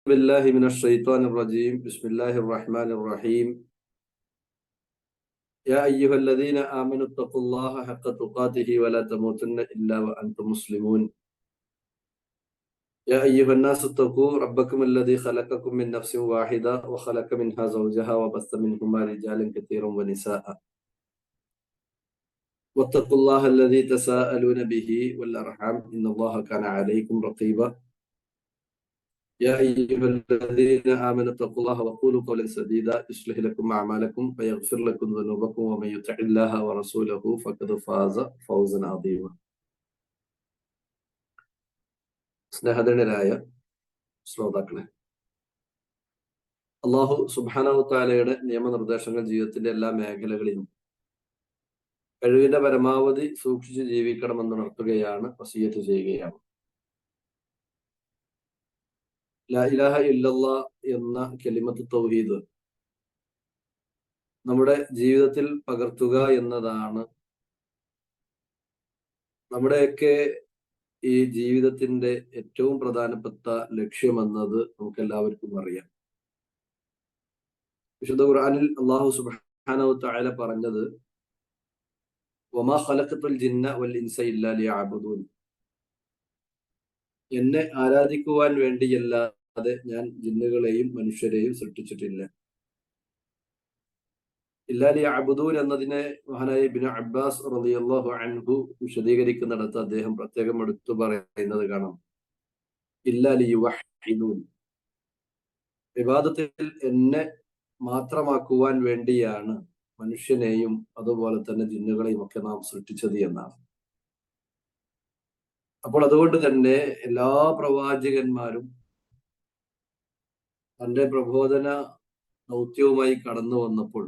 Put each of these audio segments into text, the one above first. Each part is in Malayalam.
بالله من الشيطان الرجيم بسم الله الرحمن الرحيم يا أيها الذين آمنوا اتقوا الله حق تقاته ولا تموتن إلا وأنتم مسلمون يا أيها الناس اتقوا ربكم الذي خلقكم من نفس واحدة وخلق منها زوجها وبث منهما رجالا كثيرا ونساء واتقوا الله الذي تساءلون به والأرحام إن الله كان عليكم رقيبا يا أيها الذين آمنوا اتقوا الله وقولوا قولا سديدا يصلح لكم أعمالكم ويغفر لكم ذنوبكم ومن يطع الله ورسوله فقد فاز فوزا عظيما. സ്നേഹധന്യരായ ശ്രോതാക്കളെ, അള്ളാഹു സുബ്ഹാനഹു തആലയുടെ നിയമനിർദ്ദേശങ്ങൾ ജീവിതത്തിന്റെ എല്ലാ മേഖലകളിലും കഴിവിന്റെ പരമാവധി സൂക്ഷിച്ച് ജീവിക്കണമെന്ന് ഉണർത്തുകയാണ്, വസിയ്യത്ത് ചെയ്യുകയാണ്. ലാ ഇലാഹ ഇല്ലല്ലാഹ് എന്ന കലിമത്ത് തൗഹീദ് നമ്മുടെ ജീവിതത്തിൽ പകർത്തുക എന്നതാണ് നമ്മുടെയൊക്കെ ഈ ജീവിതത്തിന്റെ ഏറ്റവും പ്രധാനപ്പെട്ട ലക്ഷ്യമെന്നത് നമുക്ക് എല്ലാവർക്കും അറിയാം. വിശുദ്ധ ഖുർആനിൽ അല്ലാഹു സുബ്ഹാനഹു തആല പറഞ്ഞത് വമാ ഖലഖതുൽ ജിന്ന വൽ ഇൻസ ഇല്ലാ ലിയഅബുദൂൻ, എന്നെ ആരാധിക്കുവാൻ വേണ്ടിയല്ലാതെ ഞാൻ ജിന്നുകളെയും മനുഷ്യരെയും സൃഷ്ടിച്ചിട്ടില്ല. ഇല്ലാ ലിയഅബുദൂൻ എന്നതിനെ മഹാനായ ഇബ്നു അബ്ബാസ് റളിയല്ലാഹു അൻഹു വിശദീകരിക്കുന്നിടത്ത് അദ്ദേഹം പ്രത്യേകം എടുത്തു പറയുന്നത് കാണാം. ഇല്ലാ ലിയുവഹിദൂൻ, ഇബാദത്തിൽ എന്നെ മാത്രമാക്കുവാൻ വേണ്ടിയാണ് മനുഷ്യനെയും അതുപോലെ തന്നെ ജിന്നുകളെയും ഒക്കെ നാം സൃഷ്ടിച്ചത് എന്നാണ്. അപ്പോൾ അതുകൊണ്ട് തന്നെ എല്ലാ പ്രവാചകന്മാരും തന്റെ പ്രബോധന ദൗത്യവുമായി കടന്നു വന്നപ്പോൾ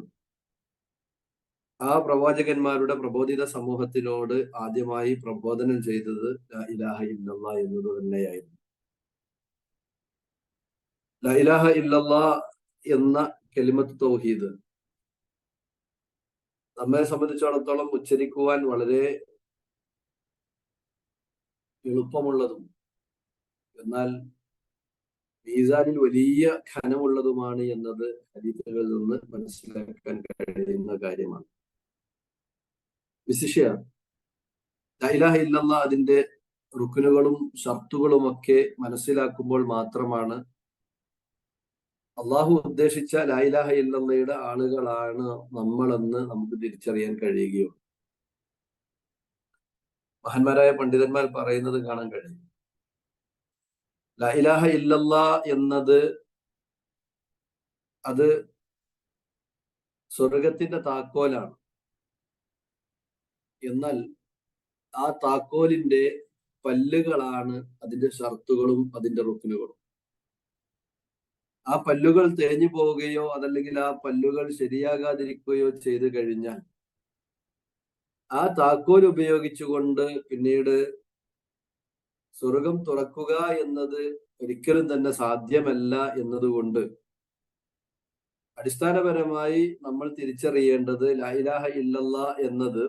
ആ പ്രവാചകന്മാരുടെ പ്രബോധിത സമൂഹത്തിനോട് ആദ്യമായി പ്രബോധനം ചെയ്തത് ലാ ഇലാഹ ഇല്ലല്ലാഹ് എന്നത് തന്നെയായിരുന്നു. ലാ ഇലാഹ ഇല്ലല്ലാഹ് എന്ന കലിമത്ത് തൗഹീദ് നമ്മെ സംബന്ധിച്ചിടത്തോളം ഉച്ചരിക്കുവാൻ വളരെ എളുപ്പമുള്ളതും എന്നാൽ മീസാനിൽ വലിയ ഖനമുള്ളതുമാണ് എന്നത് ഹദീസുകളിൽ നിന്ന് മനസ്സിലാക്കാൻ കഴിയുന്ന കാര്യമാണ്. വിശിഷ്യ ലാ ഇലാഹ ഇല്ലല്ലാഹ് അതിന്റെ റുക്നുകളും ഷർത്തുകളും ഒക്കെ മനസ്സിലാക്കുമ്പോൾ മാത്രമാണ് അള്ളാഹു ഉദ്ദേശിച്ച ലാ ഇലാഹ ഇല്ലല്ലാഹയുടെ ആളുകളാണ് നമ്മളെന്ന് നമുക്ക് തിരിച്ചറിയാൻ കഴിയുകയുള്ളൂ. മഹാന്മാരായ പണ്ഡിതന്മാർ പറയുന്നത് കാണാൻ കഴിയും. ലാ ഇലാഹ ഇല്ലല്ലാഹ് എന്നത് അത് സ്വർഗത്തിന്റെ താക്കോലാണ്. എന്നാൽ ആ താക്കോലിന്റെ പല്ലുകളാണ് അതിന്റെ ഷർത്തുകളും അതിന്റെ റുക്നുകളും. ആ പല്ലുകൾ തേഞ്ഞു പോവുകയോ അതല്ലെങ്കിൽ ആ പല്ലുകൾ ശരിയാകാതിരിക്കുകയോ ചെയ്തു കഴിഞ്ഞാൽ ആ താക്കോൽ ഉപയോഗിച്ചുകൊണ്ട് പിന്നീട് സ്വർഗം തുറക്കുക എന്നത് ഒരിക്കലും തന്നെ സാധ്യമല്ല എന്നതുകൊണ്ട് അടിസ്ഥാനപരമായി നമ്മൾ തിരിച്ചറിയേണ്ടത് ലാ ഇലാഹ ഇല്ലല്ലാഹ് എന്നത്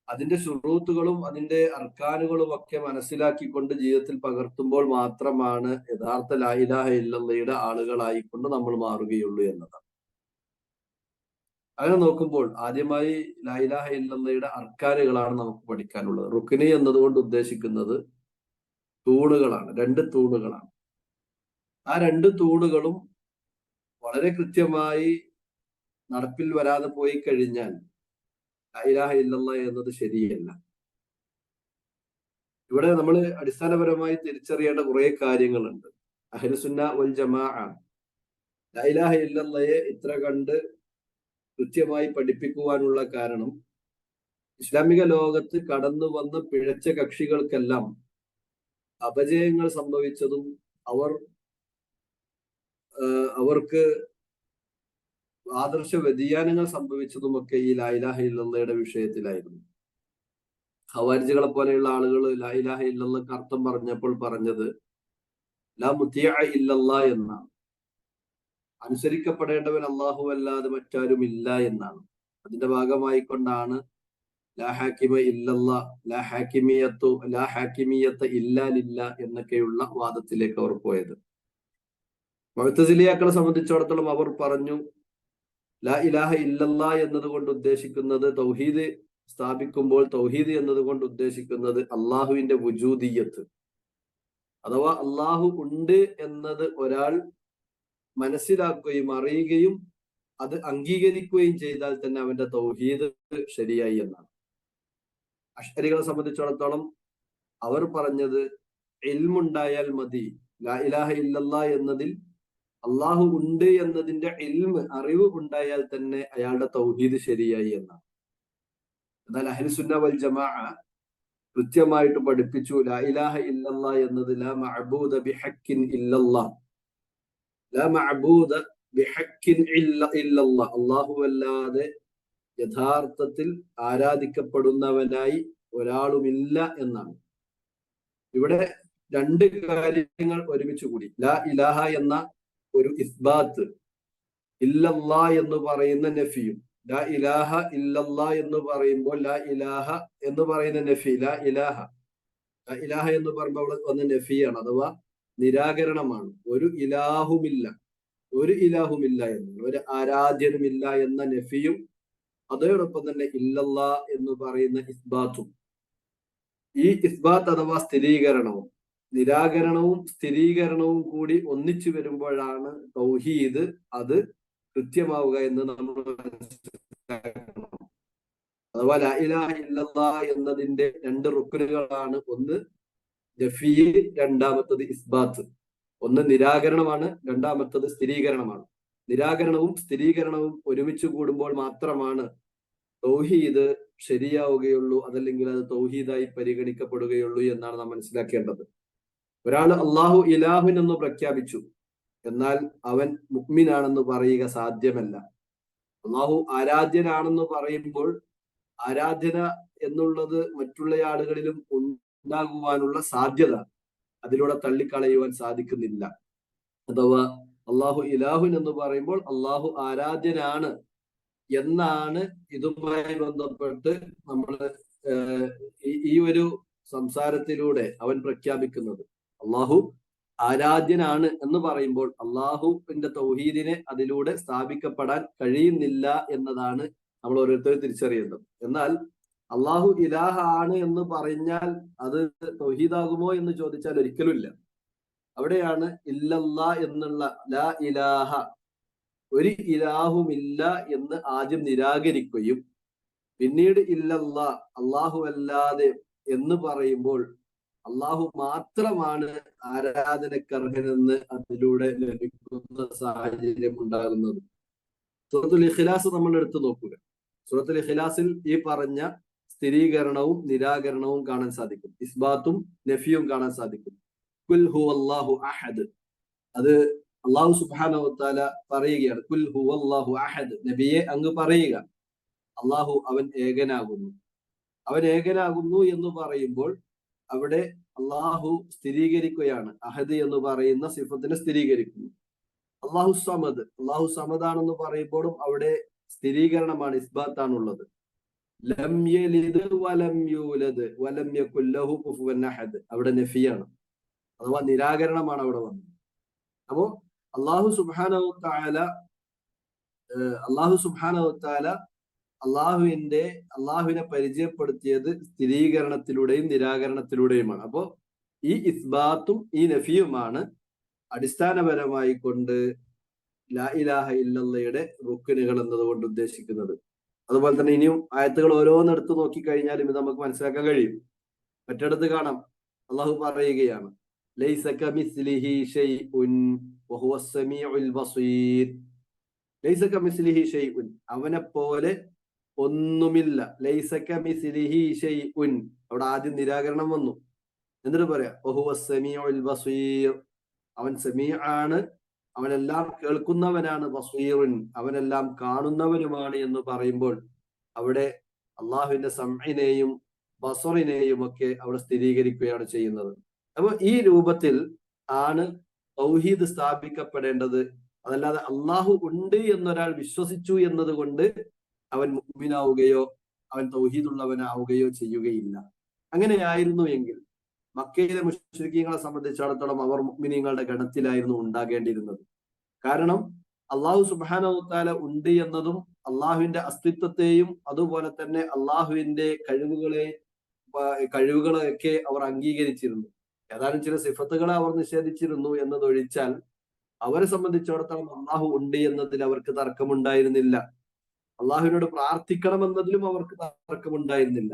അതിന്റെ ശുറൂത്തുകളും അതിന്റെ അർക്കാനുകളും ഒക്കെ മനസ്സിലാക്കിക്കൊണ്ട് ജീവിതത്തിൽ പകർത്തുമ്പോൾ മാത്രമാണ് യഥാർത്ഥ ലാ ഇലാഹ ഇല്ലല്ലാഹയുടെ ആളുകളായിക്കൊണ്ട് നമ്മൾ മാറുകയുള്ളൂ എന്നതാണ്. അങ്ങനെ നോക്കുമ്പോൾ ആദ്യമായി ലാ ഇലാഹ ഇല്ലല്ലാഹയുടെ അർക്കാനുകളാണ് നമുക്ക് പഠിക്കാനുള്ളത്. റുക്നി എന്നതുകൊണ്ട് ഉദ്ദേശിക്കുന്നത് തൂണുകളാണ്, 2 തൂണുകളാണ്. ആ 2 തൂണുകളും വളരെ കൃത്യമായി നടപ്പിൽ വരാതെ പോയി കഴിഞ്ഞാൽ ലാ ഇലാഹ ഇല്ലല്ലാഹ് എന്നത് ശരിയല്ല. ഇവിടെ നമ്മൾ അടിസ്ഥാനപരമായി തിരിച്ചറിയേണ്ട കുറെ കാര്യങ്ങളുണ്ട്. അഹ്ലുസുന്ന വൽ ജമാഅ ലാ ഇലാഹ ഇല്ലല്ലാഹയെ ഇത്ര കണ്ട് കൃത്യമായി പഠിപ്പിക്കുവാനുള്ള കാരണം ഇസ്ലാമിക ലോകത്ത് കടന്നു വന്ന പിഴച്ച കക്ഷികൾക്കെല്ലാം അപജയങ്ങൾ സംഭവിച്ചതും അവർക്ക് ആദർശ വ്യതിയാനങ്ങൾ സംഭവിച്ചതുമൊക്കെ ഈ ലാ ഇലാഹ ഇല്ലല്ലാഹയുടെ വിഷയത്തിലായിരുന്നു. ഖവാരിജികളെ പോലെയുള്ള ആളുകൾ ലാ ഇലാഹ ഇല്ലല്ലാഹക്ക് അർത്ഥം പറഞ്ഞപ്പോൾ പറഞ്ഞത് ലാ മുതിഅ ഇല്ലല്ലാഹ് എന്നാണ്. അനുസരിക്കപ്പെടേണ്ടവൻ അല്ലാഹു അല്ലാതെ മറ്റാരും ഇല്ല എന്നാണ്. അതിന്റെ ഭാഗമായിക്കൊണ്ടാണ് ലാ ഹാക്കിമ ഇല്ലല്ലാഹ്, ലാ ഹാക്കിമിയത്ത ഇല്ലാ ലില്ലാ എന്നൊക്കെയുള്ള വാദത്തിലേക്ക് അവർ പോയത്. മുഅ്തസിലിയാക്കളെ സംബന്ധിച്ചിടത്തോളം അവർ പറഞ്ഞു, ലാ ഇലാഹ ഇല്ലല്ലാ എന്നതുകൊണ്ട് ഉദ്ദേശിക്കുന്നത് തൗഹീദ് സ്ഥാപിക്കുമ്പോൾ തൗഹീദ് എന്നതുകൊണ്ട് ഉദ്ദേശിക്കുന്നത് അള്ളാഹുവിന്റെ വുജൂദിയ്യത്ത്, അഥവാ അള്ളാഹു ഉണ്ട് എന്നത് ഒരാൾ മനസ്സിലാക്കുകയും അറിയുകയും അത് അംഗീകരിക്കുകയും ചെയ്താൽ തന്നെ അവന്റെ തൗഹീദ് ശരിയായി എന്നാണ്. അശ്അരികളെ സംബന്ധിച്ചിടത്തോളം അവർ പറഞ്ഞത് ഇൽമുണ്ടായാൽ മതി, ലാ ഇലാഹ ഇല്ലല്ലാ എന്നതിൽ അള്ളാഹു ഉണ്ട് എന്നതിന്റെ ഇൽമ്, അറിവ് ഉണ്ടായാൽ തന്നെ അയാളുടെ തൗഹീദ് ശരിയായി എന്നാണ്. എന്നാൽ അഹ്ലുസുന്ന വൽ ജമാഅ കൃത്യമായിട്ട് പഠിപ്പിച്ചു, ലാ ഇലാഹ ഇല്ലല്ലാ എന്നത് ലാ മഅബൂദ ബിഹഖിൻ ഇല്ലല്ലാ, ലാ മഅബൂദ ബിഹഖിൻ ഇല്ലല്ലാ, അല്ലാഹു അല്ലാതെ യഥാർത്ഥത്തിൽ ആരാധിക്കപ്പെടുന്നവനായി ഒരാളുമില്ല എന്നാണ്. ഇവിടെ രണ്ട് കാര്യങ്ങൾ ഒരുമിച്ച് കൂടി. ലാ ഇലാഹ എന്ന ഒരു ഇസ്ബാത്ത്, ഇല്ലല്ലാ എന്ന് പറയുന്ന നഫിയും. ലാ ഇലാഹ ഇല്ലല്ലാ എന്ന് പറയുമ്പോൾ ലാ ഇലാഹ എന്ന് പറയുന്ന നഫി, ലാ ഇലാഹ, ലാ ഇലാഹ എന്ന് പറയുമ്പോൾ അവിടെ വന്ന നഫിയാണ്, അഥവാ നിരാകരണമാണ്. ഒരു ഇലാഹുമില്ല, ഒരു ഇലാഹുമില്ല എന്ന്, ഒരു ആരാധ്യനുമില്ല എന്ന നഫിയും അതോടൊപ്പം തന്നെ ഇല്ലല്ലാ എന്ന് പറയുന്ന ഇസ്ബാത്തും. ഈ ഇസ്ബാത്ത് അഥവാ സ്ഥിരീകരണവും നിരാകരണവും സ്ഥിരീകരണവും കൂടി ഒന്നിച്ചു വരുമ്പോഴാണ് തൗഹീദ് അത് കൃത്യമാവുക എന്ന് നമ്മൾ മനസ്സിലാക്കണം. അഥവാ ലാ ഇലാഹ ഇല്ലല്ലാ എന്നതിന്റെ രണ്ട് റുക്നുകളാണ്, ഒന്ന് നഫീ, രണ്ടാമത്തത് ഇസ്ബാത്ത്. ഒന്ന് നിരാകരണമാണ്, രണ്ടാമത്തത് സ്ഥിരീകരണമാണ്. നിരാകരണവും സ്ഥിരീകരണവും ഒരുമിച്ച് കൂടുമ്പോൾ മാത്രമാണ് തൗഹീദ് ശരിയാവുകയുള്ളൂ, അതല്ലെങ്കിൽ അത് തൗഹീദായി പരിഗണിക്കപ്പെടുകയുള്ളൂ എന്നാണ് നാം മനസ്സിലാക്കേണ്ടത്. ഒരാൾ അള്ളാഹു ഇലാഹുൻ എന്ന് പ്രഖ്യാപിച്ചു, എന്നാൽ അവൻ മുഅ്മിനാണെന്ന് പറയുക സാധ്യമല്ല. അള്ളാഹു ആരാധ്യനാണെന്ന് പറയുമ്പോൾ ആരാധന എന്നുള്ളത് മറ്റുള്ള ആളുകളിലും ഉണ്ടാകുവാനുള്ള സാധ്യത അതിലൂടെ തള്ളിക്കളയുവാൻ സാധിക്കുന്നില്ല. അഥവാ അള്ളാഹു ഇലാഹുൻ എന്ന് പറയുമ്പോൾ അള്ളാഹു ആരാധ്യനാണ് എന്നാണ് ഇതുമായി ബന്ധപ്പെട്ട് നമ്മൾ ഈ ഒരു സംസാരത്തിലൂടെ അവൻ പ്രഖ്യാപിക്കുന്നത്. അള്ളാഹു ആരാധ്യനാണ് എന്ന് പറയുമ്പോൾ അള്ളാഹുവിന്റെ തൗഹീദിനെ അതിലൂടെ സ്ഥാപിക്കപ്പെടാൻ കഴിയുന്നില്ല എന്നതാണ് നമ്മൾ ഓരോരുത്തരും തിരിച്ചറിയേണ്ടത്. എന്നാൽ അള്ളാഹു ഇലാഹ ആണ് എന്ന് പറഞ്ഞാൽ അത് തൗഹീദാകുമോ എന്ന് ചോദിച്ചാൽ ഒരിക്കലുമില്ല. അവിടെയാണ് ഇല്ലല്ലാ എന്നുള്ള ലാ ഇലാഹ, ഒരു ഇലാഹുമില്ല എന്ന് ആദ്യം നിരാകരിക്കുകയും പിന്നീട് ഇല്ലല്ലാ, അള്ളാഹു അല്ലാതെ എന്ന് പറയുമ്പോൾ അള്ളാഹു മാത്രമാണ് ആരാധനക്കർഹനെന്ന് അതിലൂടെ ലഭിക്കുന്ന സാഹചര്യം ഉണ്ടാകുന്നത്. സൂറത്തുൽ ഇഖ്ലാസ് നമ്മൾ എടുത്തു നോക്കുക. സൂറത്തുൽ ഇഖ്ലാസിൽ ഈ പറഞ്ഞ സ്ഥിരീകരണവും നിരാകരണവും കാണാൻ സാധിക്കും, ഇസ്ബാത്തും നഫിയും കാണാൻ സാധിക്കും. കുൽ ഹുവല്ലാഹു അഹദ്, അത് അള്ളാഹു സുബ്ഹാനഹു വ തആല പറയുകയാണ്. കുൽ ഹുവല്ലാഹു അഹദ്, നബിയെ അങ്ങ് പറയുക, അള്ളാഹു അവൻ ഏകനാകുന്നു. അവൻ ഏകനാകുന്നു എന്ന് പറയുമ്പോൾ അവിടെ അള്ളാഹു സ്ഥിരീകരിക്കുകയാണ്, അഹദ് എന്ന് പറയുന്ന സിഫത്തിനെ സ്ഥിരീകരിക്കുന്നു. അള്ളാഹു സമദ്, അള്ളാഹു സമദാണെന്ന് പറയുമ്പോഴും അവിടെ സ്ഥിരീകരണമാണ്, ഇസ്ബാത്താണുള്ളത്. ലം യലിദ് വലം യൂലദ് വലം യകുൽ ലഹു കുഫുവൻ അഹദ്, അവിടെ നഫിയാണ്, അഥവാ നിരാകരണമാണ് അവിടെ വന്നത്. അപ്പോ അള്ളാഹു സുബ്ഹാനഹു വ തആല അള്ളാഹുവിനെ പരിചയപ്പെടുത്തിയത് സ്ഥിരീകരണത്തിലൂടെയും നിരാകരണത്തിലൂടെയുമാണ്. അപ്പോ ഈ ഇസ്ബാത്തും ഈ നഫിയുമാണ് അടിസ്ഥാനപരമായി കൊണ്ട് ലാ ഇലാഹ ഇല്ലല്ലയുടെ റുക്നുകൾ എന്നതുകൊണ്ട് ഉദ്ദേശിക്കുന്നത്. അതുപോലെ തന്നെ ഇനിയും ആയത്തുകൾ ഓരോന്നെടുത്ത് നോക്കിക്കഴിഞ്ഞാലും ഇത് നമുക്ക് മനസ്സിലാക്കാൻ കഴിയും. മറ്റിടത്ത് കാണാം അള്ളാഹു പറയുകയാണ്, ലൈസ കമിസ്ലിഹി ഷൈഉൻ വഹുവസ് സമീഉൽ ബസീർ. ലൈസ കമിസ്ലിഹി ഷൈഉൻ, അവനെ പോലെ ഒന്നുമില്ല. ലൈസ കമിസ്ലിഹി ഷൈഉൻ, അവിടെ ആദ്യം നിരാകരണം വന്നു. എന്നിട്ട് പറയാം വഹുവസ് സമീഉൽ ബസീർ, അവൻ സമീ ആണ്, അവനെല്ലാം കേൾക്കുന്നവനാണ്. ബസീറുൻ, അവനെല്ലാം കാണുന്നവനുമാണ് എന്ന് പറയുമ്പോൾ അവിടെ അള്ളാഹുവിന്റെ സംഇനെയും ബസറിനെയും ഒക്കെ അവിടെ സ്ഥിരീകരിക്കുകയാണ് ചെയ്യുന്നത്. അപ്പൊ ഈ രൂപത്തിൽ ആണ് തൗഹീദ് സ്ഥാപിക്കപ്പെടേണ്ടത്. അതല്ലാതെ അള്ളാഹു ഉണ്ട് എന്നൊരാൾ വിശ്വസിച്ചു എന്നതുകൊണ്ട് അവൻ മുഅ്മിനാവുകയോ അവൻ തൗഹീദുള്ളവനാവുകയോ ചെയ്യുകയില്ല. അങ്ങനെയായിരുന്നു എങ്കിൽ മക്കയിലെ മുശ്രിക്കീങ്ങളെ സംബന്ധിച്ചിടത്തോളം അവർ മുഅ്മിനീങ്ങളുടെ ഗണത്തിലായിരുന്നു ഉണ്ടാകേണ്ടിയിരുന്നത്. കാരണം അള്ളാഹു സുബ്ഹാനഹു വ തആല ഉണ്ട് എന്നതും അള്ളാഹുവിന്റെ അസ്തിത്വത്തെയും അതുപോലെ തന്നെ അള്ളാഹുവിന്റെ കഴിവുകളെയൊക്കെ അവർ അംഗീകരിച്ചിരുന്നു. ഏതാനും ചില സിഫത്തുകളെ അവർ നിഷേധിച്ചിരുന്നു എന്നതൊഴിച്ചാൽ അവരെ സംബന്ധിച്ചിടത്തോളം അള്ളാഹു ഉണ്ട് എന്നതിൽ അവർക്ക് തർക്കമുണ്ടായിരുന്നില്ല. അള്ളാഹുവിനോട് പ്രാർത്ഥിക്കണം എന്നതിലും അവർക്ക് തർക്കമുണ്ടായിരുന്നില്ല.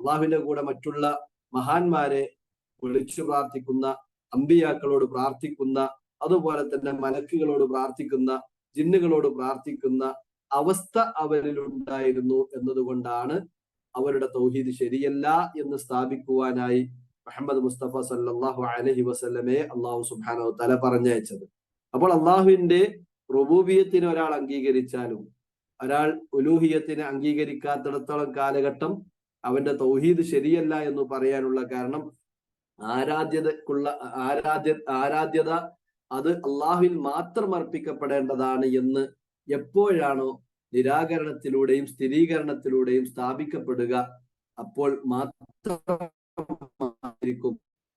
അള്ളാഹുവിന്റെ കൂടെ മറ്റുള്ള മഹാന്മാരെ വിളിച്ചു പ്രാർത്ഥിക്കുന്ന, അമ്പിയാക്കളോട് പ്രാർത്ഥിക്കുന്ന, അതുപോലെ തന്നെ മലക്കുകളോട് പ്രാർത്ഥിക്കുന്ന, ജിന്നുകളോട് പ്രാർത്ഥിക്കുന്ന അവസ്ഥ അവരിൽ ഉണ്ടായിരുന്നു എന്നതുകൊണ്ടാണ് അവരുടെ തൗഹീദ് ശരിയല്ല എന്ന് സ്ഥാപിക്കുവാനായി മുഹമ്മദ് മുസ്തഫ സല്ലല്ലാഹു അലൈഹി വസല്ലമയെ അള്ളാഹു സുബ്ഹാനഹു വ തആല പറഞ്ഞയച്ചത്. അപ്പോൾ അള്ളാഹുവിന്റെ റുബൂബിയത്തിനെ ഒരാൾ അംഗീകരിച്ചാലും ഒരാൾ ഉലൂഹിയത്തിനെ അംഗീകരിക്കാത്തിടത്തോളം കാലഘട്ടം അവന്റെ തൗഹീദ് ശരിയല്ല എന്ന് പറയാനുള്ള കാരണം ആരാധ്യത അത് അള്ളാഹുവിൽ മാത്രം അർപ്പിക്കപ്പെടേണ്ടതാണ് എന്ന് എപ്പോഴാണോ നിരാകരണത്തിലൂടെയും സ്ഥിരീകരണത്തിലൂടെയും സ്ഥാപിക്കപ്പെടുക, അപ്പോൾ മാത്രമായിരിക്കും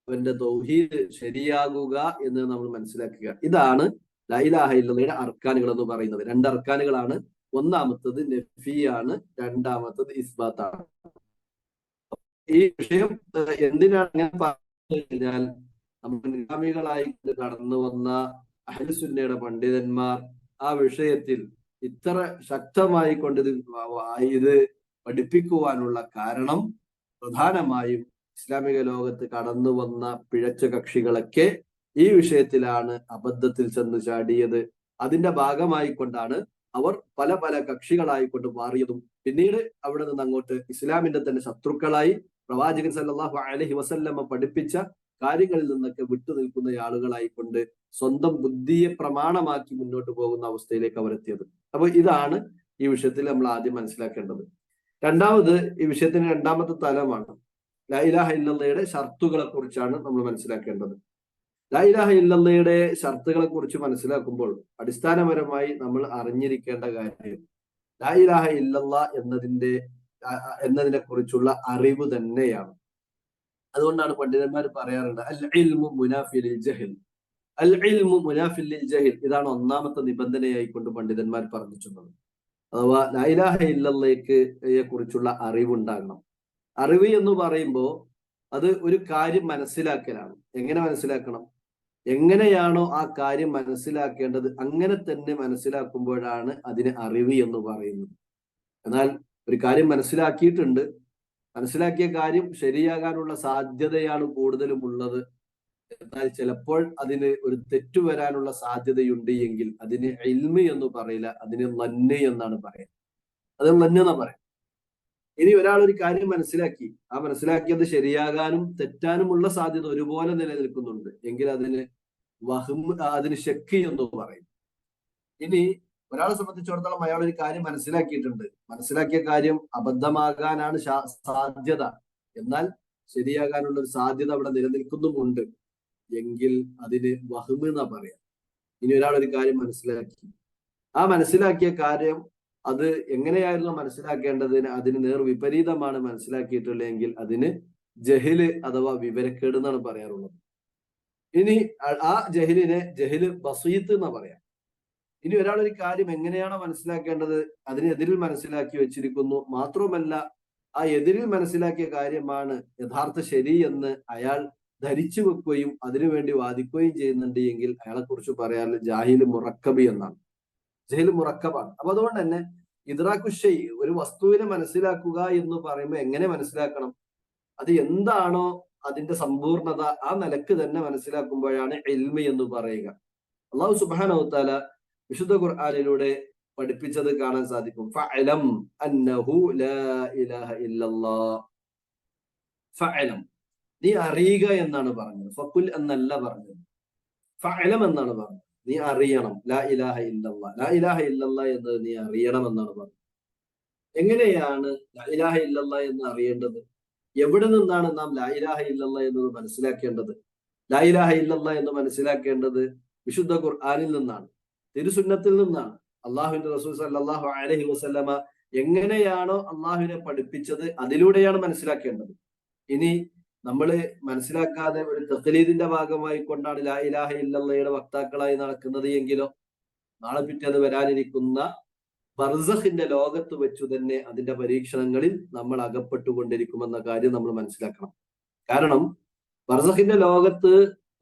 അവന്റെ തൗഹീദ് ശരിയാകുക എന്ന് നമ്മൾ മനസ്സിലാക്കുക. ഇതാണ് ലാ ഇലാഹ ഇല്ലല്ലയുടെ അർക്കാനുകൾ എന്ന് പറയുന്നത്. 2 അർക്കാനുകളാണ്. ഒന്നാമത്തത് നഫിയാണ്, രണ്ടാമത്തത് ഇസ്ബാത്താണ്. ഈ വിഷയം എന്തിനാണ് ഞാൻ പറഞ്ഞു കഴിഞ്ഞാൽ, നമ്മുടെ മുൻഗാമികളായി കടന്നു വന്ന അഹ്ലുസുന്നയുടെ പണ്ഡിതന്മാർ ആ വിഷയത്തിൽ ഇത്ര ശക്തമായി കൊണ്ട് ഇത് പഠിപ്പിക്കുവാനുള്ള കാരണം പ്രധാനമായും ഇസ്ലാമിക ലോകത്ത് കടന്നു വന്ന പിഴച്ച കക്ഷികളൊക്കെ ഈ വിഷയത്തിലാണ് അബദ്ധത്തിൽ ചെന്ന് ചാടിയത്. അതിന്റെ ഭാഗമായിക്കൊണ്ടാണ് അവർ പല പല കക്ഷികളായിക്കൊണ്ട് മാറിയതും പിന്നീട് അവിടെ നിന്ന് അങ്ങോട്ട് ഇസ്ലാമിന്റെ തന്നെ ശത്രുക്കളായി പ്രവാചകൻ സല്ലല്ലാഹു അലൈഹി വസല്ലമ പഠിപ്പിച്ച കാര്യങ്ങളിൽ നിന്നൊക്കെ വിട്ടുനിൽക്കുന്ന ആളുകളായിക്കൊണ്ട് സ്വന്തം ബുദ്ധിയെ പ്രമാണമാക്കി മുന്നോട്ട് പോകുന്ന അവസ്ഥയിലേക്ക് അവരെത്തിയത്. അപ്പൊ ഇതാണ് ഈ വിഷയത്തിൽ നമ്മൾ ആദ്യം മനസ്സിലാക്കേണ്ടത്. രണ്ടാമത്, ഈ വിഷയത്തിന് രണ്ടാമത്തെ തലമാണ് ലാ ഇലാഹ ഇല്ലല്ലയുടെ ഷർത്തുകളെ കുറിച്ചാണ് നമ്മൾ മനസ്സിലാക്കേണ്ടത്. ലാ ഇലാഹ ഇല്ലല്ലയുടെ ഷർത്തുകളെ കുറിച്ച് മനസ്സിലാക്കുമ്പോൾ അടിസ്ഥാനപരമായി നമ്മൾ അറിഞ്ഞിരിക്കേണ്ട കാര്യം ലാ ഇലാഹ ഇല്ലല്ല എന്നതിനെ കുറിച്ചുള്ള അറിവ് തന്നെയാണ്. അതുകൊണ്ടാണ് പണ്ഡിതന്മാർ പറയാറുണ്ട് അൽ ഇൽമു മുനാഫിൽ ജഹിൽ, അൽ ഇൽമു മുനാഫിൽ ജഹിൽ. ഇതാണ് ഒന്നാമത്തെ നിബന്ധനയായിക്കൊണ്ട് പണ്ഡിതന്മാർ പറഞ്ഞിട്ടുള്ളത്. അഥവാ ലാ ഇലാഹ ഇല്ലല്ലയെ കുറിച്ചുള്ള അറിവുണ്ടാകണം. അറിവ് എന്ന് പറയുമ്പോൾ അത് ഒരു കാര്യം മനസ്സിലാക്കലാണ്. എങ്ങനെ മനസ്സിലാക്കണം? എങ്ങനെയാണോ ആ കാര്യം മനസ്സിലാക്കേണ്ടത് അങ്ങനെ തന്നെ മനസ്സിലാക്കുമ്പോഴാണ് അതിന് അറിവ് എന്ന് പറയുന്നത്. എന്നാൽ ഒരു കാര്യം മനസ്സിലാക്കിയിട്ടുണ്ട്, മനസ്സിലാക്കിയ കാര്യം ശരിയാകാനുള്ള സാധ്യതയാണ് കൂടുതലും ഉള്ളത്. എന്നാൽ ചിലപ്പോൾ അതിന് ഒരു തെറ്റു വരാനുള്ള സാധ്യതയുണ്ട് എങ്കിൽ അതിന് ഇൽമ് എന്ന് പറയില്ല, അതിന് ലന്ന് എന്നാണ് പറയുക. അത് ലന്ന് എന്നാ പറയാം. ഇനി ഒരാൾ ഒരു കാര്യം മനസ്സിലാക്കി, ആ മനസ്സിലാക്കിയത് ശരിയാകാനും തെറ്റാനുമുള്ള സാധ്യത ഒരുപോലെ നിലനിൽക്കുന്നുണ്ട് എങ്കിൽ അതിന് അതിന് ശക്ക് എന്ന് പറയും. ഇനി ഒരാളെ സംബന്ധിച്ചിടത്തോളം അയാൾ ഒരു കാര്യം മനസ്സിലാക്കിയിട്ടുണ്ട്, മനസ്സിലാക്കിയ കാര്യം അബദ്ധമാകാനാണ് സാധ്യത, എന്നാൽ ശരിയാകാനുള്ള ഒരു സാധ്യത അവിടെ നിലനിൽക്കുന്നുമുണ്ട് എങ്കിൽ അതിന് വഹ്മ് എന്നാ പറയാം. ഇനി ഒരാൾ ഒരു കാര്യം മനസ്സിലാക്കി, ആ മനസ്സിലാക്കിയ കാര്യം അത് എങ്ങനെയായിരുന്നു മനസ്സിലാക്കേണ്ടതിന് അതിന് വിപരീതമാണ് മനസ്സിലാക്കിയിട്ടുള്ളതെങ്കിൽ അതിന് ജഹില് അഥവാ വിവരക്കേട് എന്നാണ് പറയാറുള്ളത്. ഇനി ആ ജഹില് ബസീത്ത് എന്നാ പറയാം. ഇനി ഒരാൾ ഒരു കാര്യം എങ്ങനെയാണോ മനസ്സിലാക്കേണ്ടത് അതിനെതിരിൽ മനസ്സിലാക്കി വെച്ചിരിക്കുന്നു. മാത്രവുമല്ല ആ എതിരിൽ മനസ്സിലാക്കിയ കാര്യമാണ് യഥാർത്ഥ ശരി എന്ന് അയാൾ ധരിച്ചു വെക്കുകയും അതിനുവേണ്ടി വാദിക്കുകയും ചെയ്യുന്നുണ്ട് എങ്കിൽ അയാളെ കുറിച്ച് പറയാറുള്ളത് ജാഹില് മുറക്കബി എന്നാണ്. ജഹിൽ മുറക്കബാണ്. അപ്പൊ അതുകൊണ്ട് തന്നെ ഇദ്റാഖുഷൈ, ഒരു വസ്തുവിനെ മനസ്സിലാക്കുക എന്ന് പറയുമ്പോൾ എങ്ങനെ മനസ്സിലാക്കണം? അത് എന്താണോ അതിന്റെ സമ്പൂർണത ആ നിലക്ക് തന്നെ മനസ്സിലാക്കുമ്പോഴാണ് ഇൽമി എന്ന് പറയുക. അല്ലാഹു സുബ്ഹാനഹു വ തആല വിശുദ്ധ ഖുർആനിലൂടെ പഠിപ്പിച്ചത് കാണാൻ സാധിക്കും. ഫഅലം അന്നഹു ലാ ഇലാഹ ഇല്ലല്ലാഹ്. ഫഅലം, നീ അറിയുക എന്നാണ് പറഞ്ഞത്. ഫഖുൽ എന്നല്ല പറഞ്ഞത്, ഫഅലം എന്നാണ് പറഞ്ഞത്. നീ അറിയണം ലാ ഇലാഹ ഇല്ലല്ലാഹ്. ലാ ഇലാഹ ഇല്ലല്ലാഹ് എന്നത് നീ അറിയണം എന്നാണ് പറഞ്ഞത്. എങ്ങനെയാണ് ലാ ഇലാഹ ഇല്ലല്ലാഹ് എന്ന് അറിയേണ്ടത്? എവിടെ നിന്നാണ് നാം ലാ ഇലാഹ ഇല്ലല്ലാഹ് എന്നത് മനസ്സിലാക്കേണ്ടത്? ലാ ഇലാഹ ഇല്ലല്ലാഹ് എന്ന് മനസ്സിലാക്കേണ്ടത് വിശുദ്ധ ഖുർആനിൽ നിന്നാണ്, തിരുസുന്നത്തിൽ നിന്നാണ്. അള്ളാഹുവിന്റെ റസൂൽ സല്ലല്ലാഹു അലൈഹി വസല്ലമ എങ്ങനെയാണോ അള്ളാഹുവിനെ പഠിപ്പിച്ചത് അതിലൂടെയാണ് മനസ്സിലാക്കേണ്ടത്. ഇനി നമ്മൾ മനസ്സിലാക്കാതെ ഒരു തഖ്ലീദിന്റെ ഭാഗമായി കൊണ്ടാണ് ലാ ഇലാഹ ഇല്ലല്ലയുടെ വക്താക്കളായി നടക്കുന്നത് എങ്കിലോ നാളെ പിറ്റേന്ന് വരാനിരിക്കുന്ന ബർസഖിന്റെ ലോകത്ത് വെച്ചു തന്നെ അതിന്റെ പരീക്ഷണങ്ങളിൽ നമ്മൾ അകപ്പെട്ടുകൊണ്ടിരിക്കുമെന്ന കാര്യം നമ്മൾ മനസ്സിലാക്കണം. കാരണം ബർസഖിന്റെ ലോകത്ത്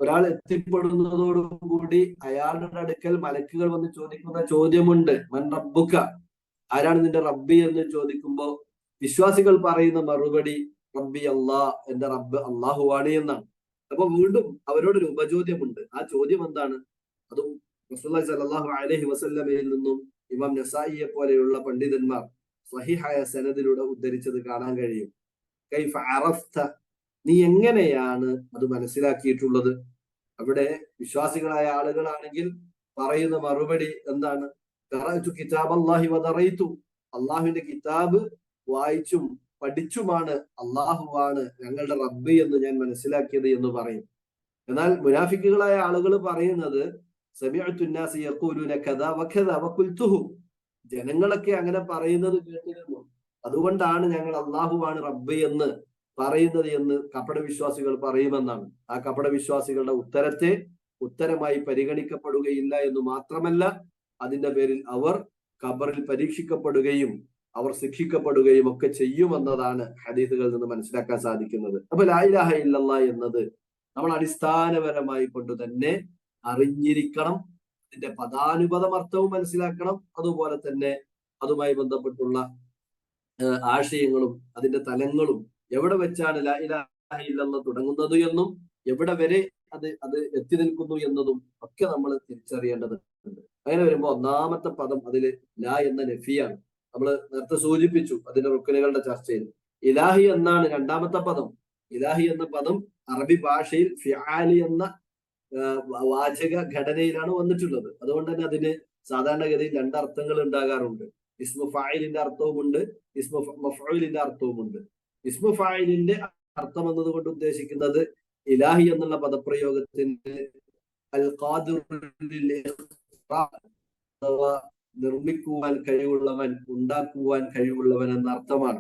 ഒരാൾ എത്തിപ്പെടുന്നതോടുകൂടി അയാളുടെ അടുക്കൽ മലക്കുകൾ വന്ന് ചോദിക്കുന്ന ചോദ്യമുണ്ട്, മൻ റബ്ബുക, ആരാണ് നിന്റെ റബ്ബി എന്ന് ചോദിക്കുമ്പോൾ വിശ്വാസികൾ പറയുന്ന മറുപടി റബ്ബി അള്ളാഹ്, എന്റെ റബ്ബ് അള്ളാഹുവാണ് എന്നാണ്. അപ്പൊ വീണ്ടും അവരോടൊരു ഉപചോദ്യമുണ്ട്. ആ ചോദ്യം എന്താണ്? അതും റസൂലുള്ളാഹി സ്വല്ലല്ലാഹു അലൈഹി വസല്ലമയിൽ നിന്നും ഇമാം നസായിയെ പോലെയുള്ള പണ്ഡിതന്മാർ സ്വഹീഹായ സനദിലൂടെ ഉദ്ധരിച്ചത് കാണാൻ കഴിയും. കൈഫ അറഫ്ത, നീ എങ്ങനെയാണ് അത് മനസ്സിലാക്കിയിട്ടുള്ളത്? അവിടെ വിശ്വാസികളായ ആളുകളാണെങ്കിൽ പറയുന്ന മറുപടി എന്താണ്? ഖറഅതു കിതാബല്ലാഹി വദറൈതു, അള്ളാഹുവിന്റെ കിതാബ് വായിച്ചും പഠിച്ചുമാണ് അള്ളാഹുവാണ് ഞങ്ങളുടെ റബ്ബ് എന്ന് ഞാൻ മനസ്സിലാക്കിയത് എന്ന് പറയും. എന്നാൽ മുനാഫിക്കുകളായ ആളുകൾ പറയുന്നത് സമിഅതു നാസി യഖൂലുന കദാ വകദാ വഖുൽതുഹു, ജനങ്ങളൊക്കെ അങ്ങനെ പറയുന്നത് കേട്ടിരുന്നു, അതുകൊണ്ടാണ് ഞങ്ങൾ അള്ളാഹുവാണ് റബ്ബ് എന്ന് പറയുന്നത് എന്ന് കപട വിശ്വാസികൾ പറയുമെന്നാണ്. ആ കപട വിശ്വാസികളുടെ ഉത്തരത്തെ ഉത്തരമായി പരിഗണിക്കപ്പെടുകയില്ല എന്ന് മാത്രമല്ല, അതിന്റെ പേരിൽ അവർ ഖബറിൽ പരീക്ഷിക്കപ്പെടുകയും അവർ ശിക്ഷിക്കപ്പെടുകയും ഒക്കെ ചെയ്യുമെന്നതാണ് ഹദീസുകളിൽ നിന്ന് മനസ്സിലാക്കാൻ സാധിക്കുന്നത്. അപ്പൊ ലാ ഇലാഹ ഇല്ലല്ലാഹ് എന്നത് നമ്മൾ അടിസ്ഥാനപരമായി കൊണ്ട് തന്നെ അറിഞ്ഞിരിക്കണം. അതിന്റെ പദാനുപദം അർത്ഥവും മനസ്സിലാക്കണം. അതുപോലെ തന്നെ അതുമായി ബന്ധപ്പെട്ടുള്ള ആശയങ്ങളും അതിന്റെ തലങ്ങളും എവിടെ വെച്ചാണ് ലാ ഇലാഹ ഇല്ലല്ലാഹ് തുടങ്ങുന്നത് എന്നും എവിടെ വരെ അത് എത്തി നിൽക്കുന്നു എന്നതും ഒക്കെ നമ്മൾ തിരിച്ചറിയേണ്ടതുണ്ട്. അങ്ങനെ വരുമ്പോൾ ഒന്നാമത്തെ പദം അതില് ലാ എന്ന നഫിയാണ്. നമ്മൾ നേരത്തെ സൂചിപ്പിച്ചു അതിന്റെ റുക്കനുകളുടെ ചർച്ചയിൽ. ഇലാഹി എന്നാണ് രണ്ടാമത്തെ പദം. ഇലാഹി എന്ന പദം അറബി ഭാഷയിൽ ഫിആലി എന്ന വാചക ഘടനയിലാണ് വന്നിട്ടുള്ളത്. അതുകൊണ്ട് തന്നെ അതിന് സാധാരണഗതിയിൽ രണ്ടർത്ഥങ്ങൾ ഉണ്ടാകാറുണ്ട്. ഇസ്മു ഫായിലിന്റെ അർത്ഥവുമുണ്ട്, ഇസ്മു മഫ്ഊലിന്റെ അർത്ഥവുമുണ്ട്. ഇസ്മു ഫായിലിന്റെ അർത്ഥം എന്നതുകൊണ്ട് ഉദ്ദേശിക്കുന്നത് ഇലാഹി എന്നുള്ള പദപ്രയോഗത്തിന് അൽ ഖാദിർ അഥവാ നിർമ്മിക്കുവാൻ കഴിവുള്ളവൻ, ഉണ്ടാക്കുവാൻ കഴിവുള്ളവൻ എന്ന അർത്ഥമാണ്.